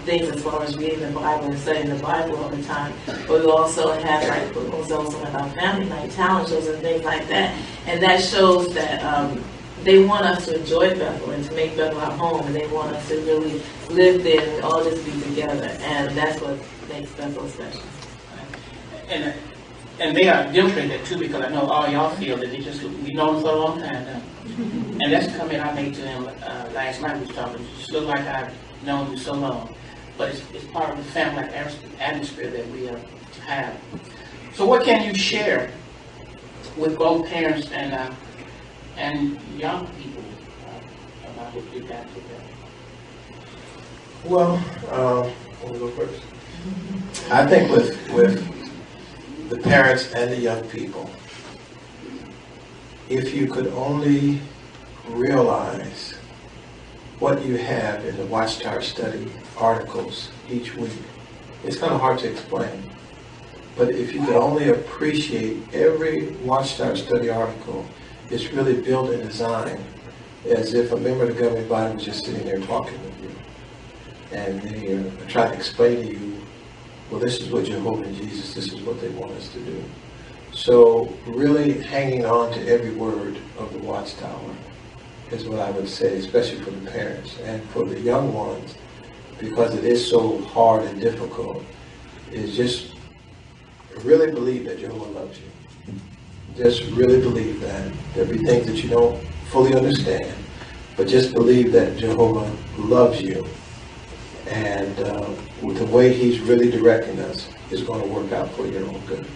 things as far as reading the Bible and studying the Bible all the time, but we also have, like Mozell was talking about, family night, talent shows and things like that. And that shows that they want us to enjoy Bethel and to make Bethel our home, and they want us to really live there and all just be together, and that's what makes Bethel special. And they are demonstrated too, because I know all y'all feel that we know them for a long time now. And that's the comment I made to him last night. We was talking. It just look like I've known you so long, but it's part of the family atmosphere that we have. So what can you share with both parents and young people about what you got together? Well, let me go first. I think with the parents and the young people, if you could only realize what you have in the Watchtower Study articles each week, it's kind of hard to explain. But if you could only appreciate every Watchtower Study article, it's really built and designed as if a member of the governing body was just sitting there talking with you. And they try to explain to you, well, this is what Jehovah and Jesus, this is what they want us to do. So really hanging on to every word of the Watchtower is what I would say, especially for the parents. And for the young ones, because it is so hard and difficult, is just really believe that Jehovah loves you. Just really believe that. There'll be things that you don't fully understand, but just believe that Jehovah loves you. And with the way he's really directing us is going to work out for your own good.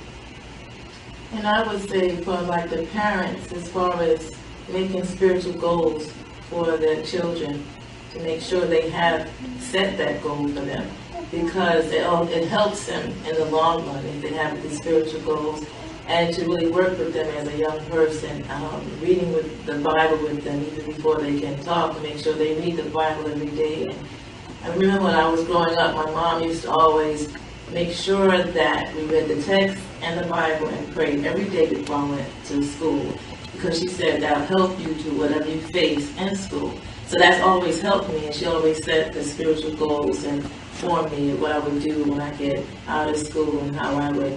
And I would say for like the parents, as far as making spiritual goals for their children, to make sure they have set that goal for them, because it helps them in the long run if they have these spiritual goals, and to really work with them as a young person, reading with the Bible with them even before they can talk, to make sure they read the Bible every day. And I remember when I was growing up, my mom used to always make sure that we read the text and the Bible and prayed every day before I went to school, because she said that'll help you to whatever you face in school. So that's always helped me, and she always set the spiritual goals and for me what I would do when I get out of school, and how I would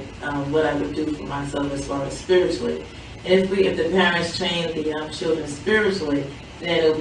what I would do for myself as far as spiritually. And if the parents train the children spiritually, then it will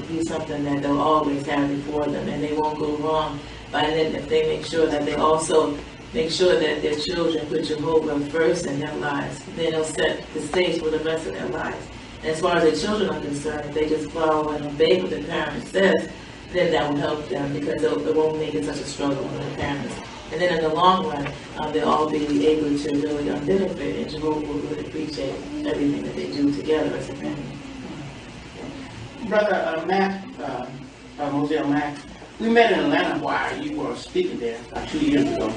be something that they'll always have before them, and they won't go wrong. But then if they make sure that they also make sure that their children put Jehovah first in their lives, then they'll set the stage for the rest of their lives. And as far as their children are concerned, if they just follow and obey what the parent says, then that will help them, because it won't make it such a struggle on their parents. And then in the long run, they'll all be able to really benefit, and Jehovah will really appreciate everything that they do together as a family. Brother Mack, Mozell Mack, we met in Atlanta while you were speaking there about 2 years ago.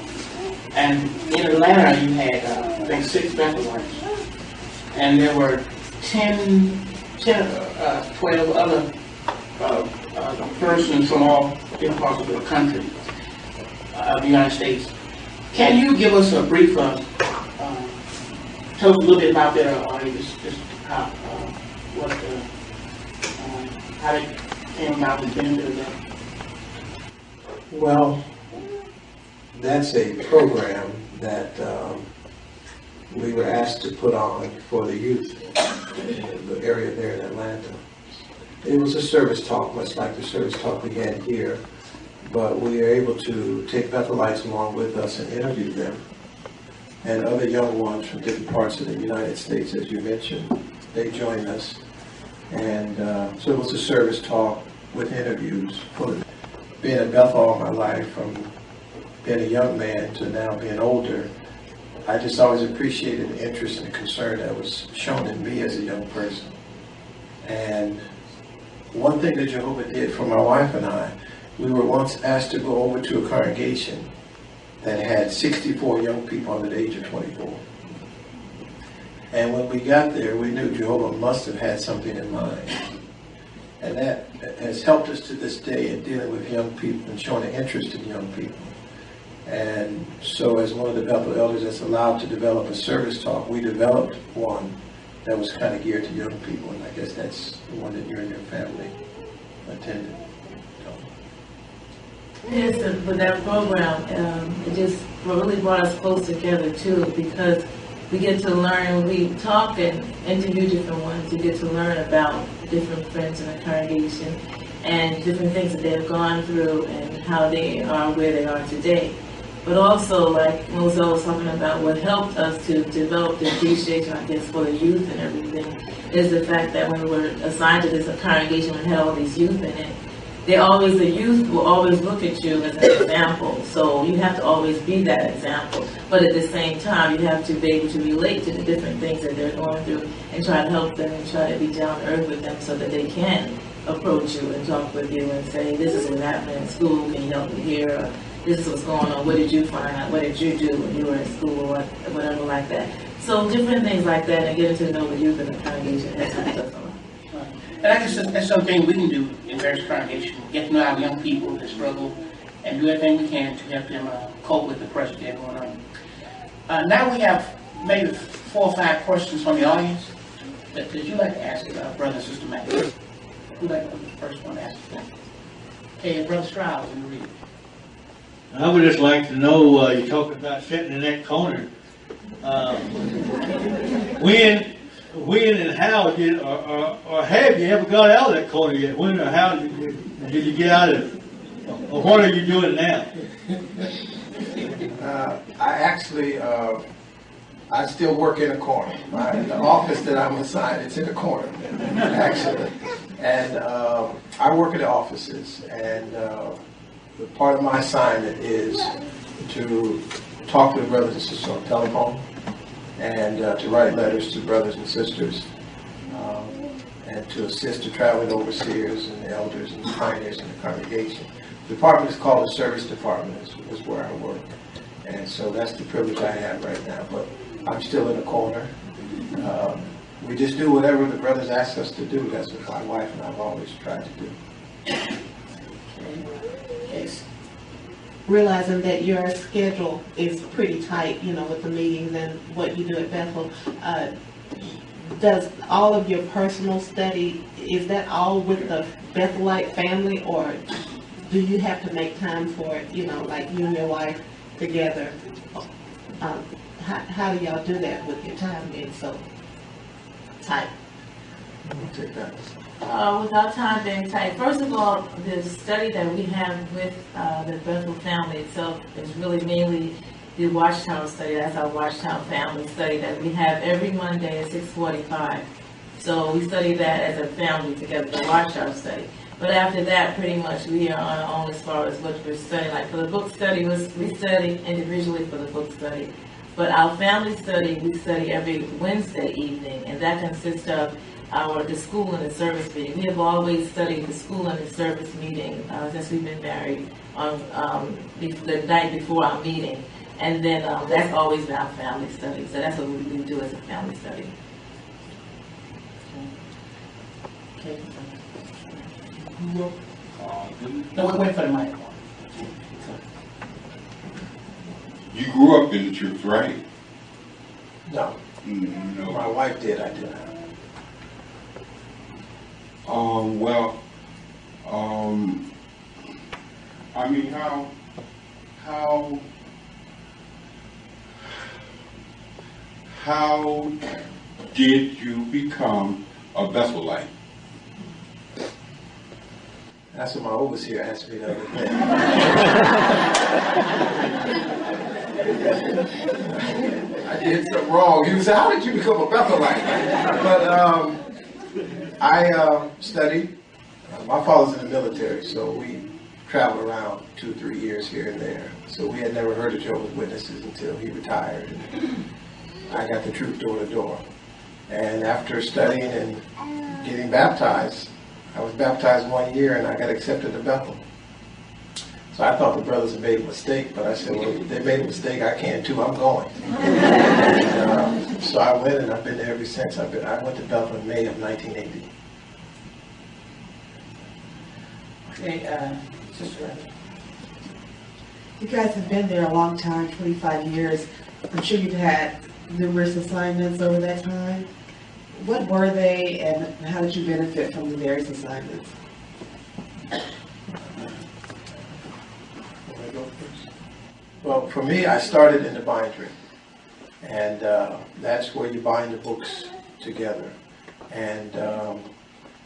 And in Atlanta, you had, I think, 6 Bethelites. And there were 12 other persons from all different parts of the country, of the United States. Can you give us a brief, tell us a little bit about that, or just how, how they came about the benefit of that? Well, that's a program that we were asked to put on for the youth in the area there in Atlanta. It was a service talk, much like the service talk we had here, but we were able to take Bethelites along with us and interview them, and other young ones from different parts of the United States, as you mentioned. They joined us, and so it was a service talk with interviews. For being at Bethel all my life, from being a young man to now being older, I just always appreciated the interest and the concern that was shown in me as a young person. And one thing that Jehovah did for my wife and I, we were once asked to go over to a congregation that had 64 young people under the age of 24. And when we got there, we knew Jehovah must have had something in mind. And that has helped us to this day in dealing with young people and showing an interest in young people. And so as one of the Bethel elders that's allowed to develop a service talk, we developed one that was kind of geared to young people. And I guess that's the one that you and your family attended. Yes, and with that program, it just really brought us close together too, because we get to learn, we talk and interview different ones, we get to learn about different friends in the congregation and different things that they've gone through and how they are where they are today. But also, like Mozell was talking about, what helped us to develop the appreciation, I guess, for the youth and everything, is the fact that when we were assigned to this congregation and had all these youth in it, the youth will always look at you as an example. So you have to always be that example. But at the same time, you have to be able to relate to the different things that they're going through and try to help them and try to be down to earth with them so that they can approach you and talk with you and say, this is what happened in school, can you help me here? Or, this is what's going on, what did you find out, what did you do when you were in school, or whatever like that. So different things like that, and getting to know the youth in the congregation has helped us a lot. And I guess that's something we can do in various congregations, get to know our young people that struggle and do everything we can to help them cope with the pressure they're going on. Now we have maybe 4 or 5 questions from the audience that you'd like to ask Brother and Sister Mack. Who'd like to be the first one to ask them? Okay, Brother Strauss in the reading. I would just like to know, you talked about sitting in that corner. When and how did, or have you ever got out of that corner yet? When or how did you get out of it? Or what are you doing now? I actually, I still work in a corner. The office that I'm assigned, it's in a corner, actually. And I work in the offices, and part of my assignment is to talk to the brothers and sisters on telephone, and to write letters to brothers and sisters, and to assist the traveling overseers and elders and pioneers in the congregation. The department is called the service department, is where I work. And so that's the privilege I have right now, but I'm still in the corner. We just do whatever the brothers ask us to do. That's what my wife and I have always tried to do. Yes. Realizing that your schedule is pretty tight, with the meetings and what you do at Bethel, does all of your personal study, is that all with the Bethelite family, or do you have to make time for it, like you and your wife together? How do y'all do that with your time being so tight? Take that. Without time being tight, first of all, the study that we have with the Bethel family itself is really mainly the Watchtower study. That's our Watchtower family study that we have every Monday at 6:45. So we study that as a family together, the Watchtower study. But after that, pretty much we are on our own as far as what we're studying. Like for the book study, we study individually for the book study. But our family study, we study every Wednesday evening, and that consists of the school and the service meeting. We have always studied the school and the service meeting since we've been married on the night before our meeting. And then that's always been our family study. So that's what we do as a family study. Okay. No, wait for the mic. You grew up in the church, right? No. No. My wife did, I did not. Well, I mean, how did you become a Bethelite? That's what my overseer asked me the other day. I did something wrong. He said, how did you become a Bethelite? But I studied. My father's in the military, so we traveled around 2-3 years here and there. So we had never heard of Jehovah's Witnesses until he retired. And I got the truth door to door. And after studying and getting baptized, I was baptized 1 year and I got accepted to Bethel. So I thought the brothers had made a mistake, but I said, well, if they made a mistake, I can too, I'm going. And, so I went and I've been there ever since. I went to Bethel in May of 1980. Okay, Sister. You guys have been there a long time, 25 years. I'm sure you've had numerous assignments over that time. What were they, and how did you benefit from the various assignments? Well, for me, I started in the bindery, and that's where you bind the books together. And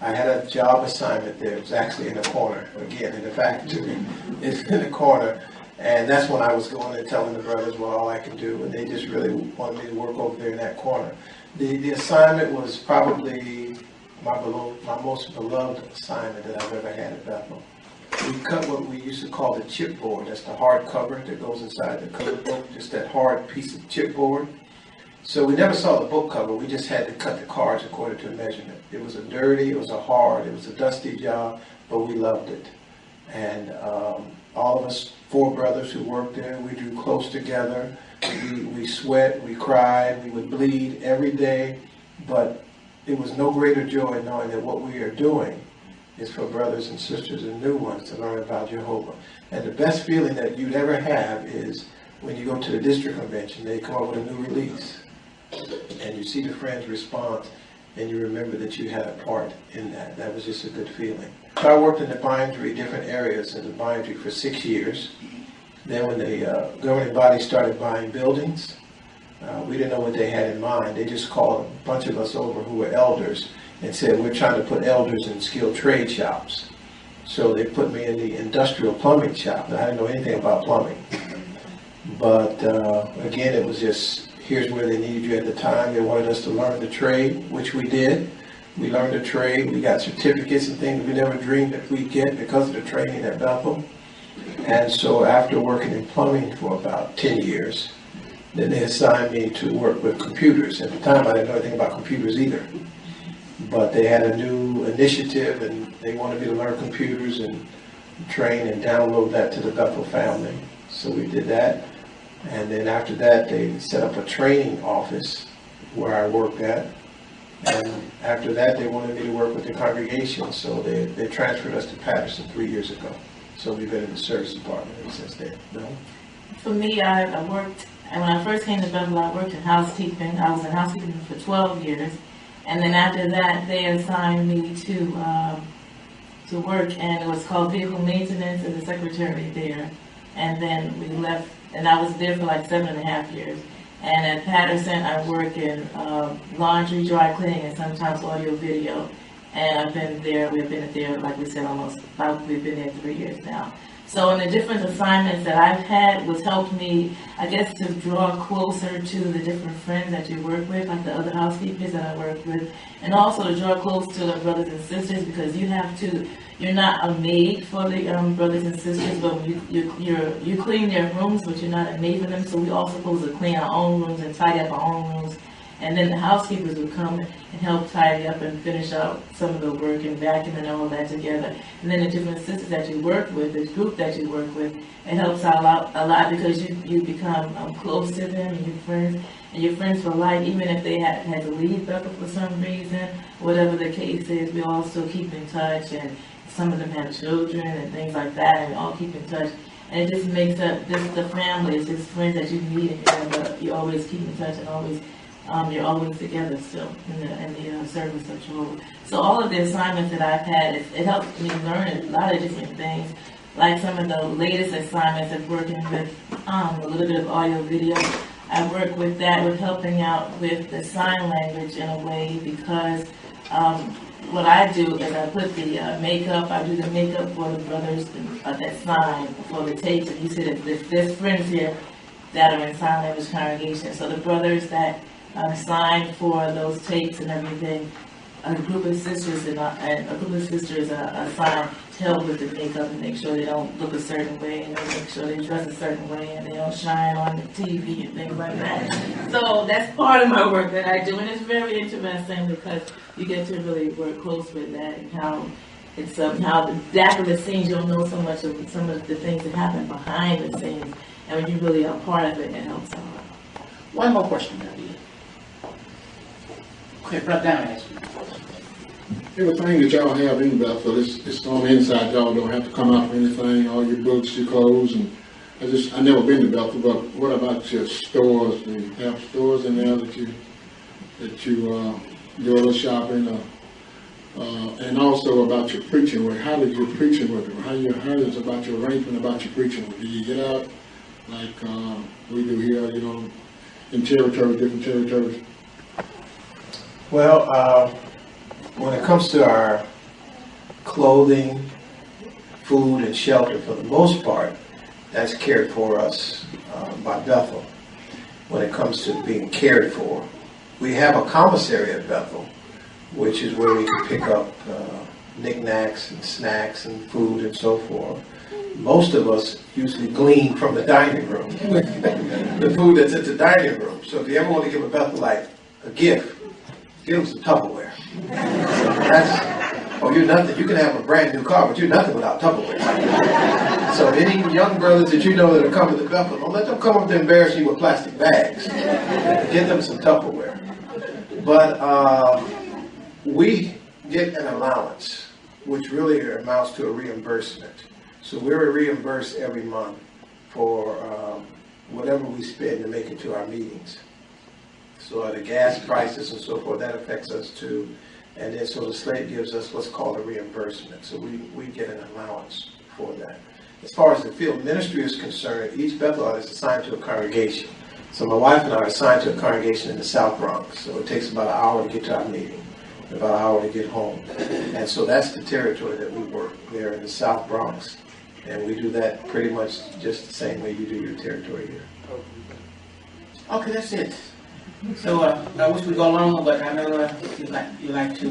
I had a job assignment there. It was actually in the corner, again, in the factory. It's in the corner. And that's when I was going and telling the brothers what all I could do, and they just really wanted me to work over there in that corner. The assignment was probably my most beloved assignment that I've ever had at Bethel. We cut what we used to call the chipboard. That's the hard cover that goes inside the colored book, just that hard piece of chipboard. So we never saw the book cover. We just had to cut the cards according to measurement. It was a dirty, it was a hard, it was a dusty job, but we loved it. And all of us 4 brothers who worked there, we drew close together. We sweat, we cried, we would bleed every day, but it was no greater joy knowing that what we are doing is for brothers and sisters and new ones to learn about Jehovah. And the best feeling that you'd ever have is when you go to the district convention, they come up with a new release, and you see the friends' response, and you remember that you had a part in that. That was just a good feeling. So I worked in the bindery, different areas in the bindery for 6 years. Then when the governing body started buying buildings, we didn't know what they had in mind. They just called a bunch of us over who were elders and said, we're trying to put elders in skilled trade shops. So they put me in the industrial plumbing shop. Now, I didn't know anything about plumbing. But again, it was just, here's where they needed you at the time. They wanted us to learn the trade, which we did. We learned the trade. We got certificates and things we never dreamed that we'd get because of the training at Bethel. And so after working in plumbing for about 10 years, then they assigned me to work with computers. At the time, I didn't know anything about computers either. But they had a new initiative, and they wanted me to learn computers and train and download that to the Bethel family. So we did that. And then after that, they set up a training office where I worked at. And after that, they wanted me to work with the congregation. So they transferred us to Patterson 3 years ago. So we've been in the service department ever since then. No? For me, I worked, and when I first came to Bethel, I worked in housekeeping. I was in housekeeping for 12 years. And then after that, they assigned me to work, and it was called vehicle maintenance as a secretary there. And then we left, and I was there for like 7.5 years. And at Patterson, I work in laundry, dry cleaning, and sometimes audio video. And I've been there, we've been there, like we said, we've been there 3 years now. So in the different assignments that I've had, what's helped me, I guess, to draw closer to the different friends that you work with, like the other housekeepers that I work with, and also to draw close to the brothers and sisters, because you're not a maid for the brothers and sisters, but you clean their rooms, but you're not a maid for them, so we all supposed to clean our own rooms and tidy up our own rooms. And then the housekeepers would come and help tidy up and finish out some of the work and vacuum and all that together. And then the different sisters that you work with, the group that you work with, it helps out a lot because you become close to them and you're friends for life, even if they had to leave Bethel for some reason, whatever the case is, we all still keep in touch, and some of them have children and things like that, and we all keep in touch. And it just makes up just the family, it's just friends that you meet and you always keep in touch and always you're always together still in the service of Jehovah. So all of the assignments that I've had, it helped me learn a lot of different things. Like some of the latest assignments of working with a little bit of audio video. I work with that, with helping out with the sign language in a way, because what I do is I put the makeup, I do the makeup for the brothers that sign for the tapes. And you see that there's friends here that are in sign language congregation. So the brothers that signed for those tapes and everything, a group of sisters assigned to help with the makeup and make sure they don't look a certain way, and they make sure they dress a certain way and they don't shine on the TV and things like that. So that's part of my work that I do, and it's very interesting because you get to really work close with that, and how it's how after the scenes you'll know so much of some of the things that happen behind the scenes, and when you really are part of it, it helps out. One more question, Dawid. Okay, brought down and ask you. Everything that y'all have in Bethel, it's on the inside. Y'all don't have to come out for anything. All your books, your clothes, and I never been to Bethel. But what about your stores? Do you have stores in there that you do a little shopping? And also about your preaching work. How did your preaching work? How is about your arrangement about your preaching work? Do you get out like we do here? In territories, different territories. Well, when it comes to our clothing, food, and shelter, for the most part, that's cared for us by Bethel. When it comes to being cared for, we have a commissary at Bethel, which is where we can pick up knickknacks and snacks and food and so forth. Most of us usually glean from the dining room, the food that's at the dining room. So if you ever want to give a Bethelite a gift, give them some Tupperware. You're nothing. You can have a brand new car, but you're nothing without Tupperware. So any young brothers that you know that are coming to Bethel, don't let them come up to embarrass you with plastic bags. Get them some Tupperware. But we get an allowance, which really amounts to a reimbursement. So we're reimbursed every month for whatever we spend to make it to our meetings. So the gas prices and so forth, that affects us too. And then so the slate gives us what's called a reimbursement. So we get an allowance for that. As far as the field ministry is concerned, each Bethelite is assigned to a congregation. So my wife and I are assigned to a congregation in the South Bronx. So it takes about an hour to get to our meeting, about an hour to get home. And so that's the territory that we work there in the South Bronx. And we do that pretty much just the same way you do your territory here. Okay, that's it. So I wish we'd go longer, but I know you like to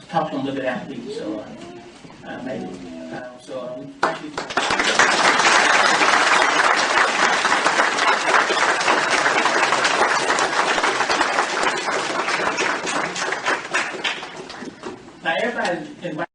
talk to them a little bit after me. So maybe. Thank you. Now everybody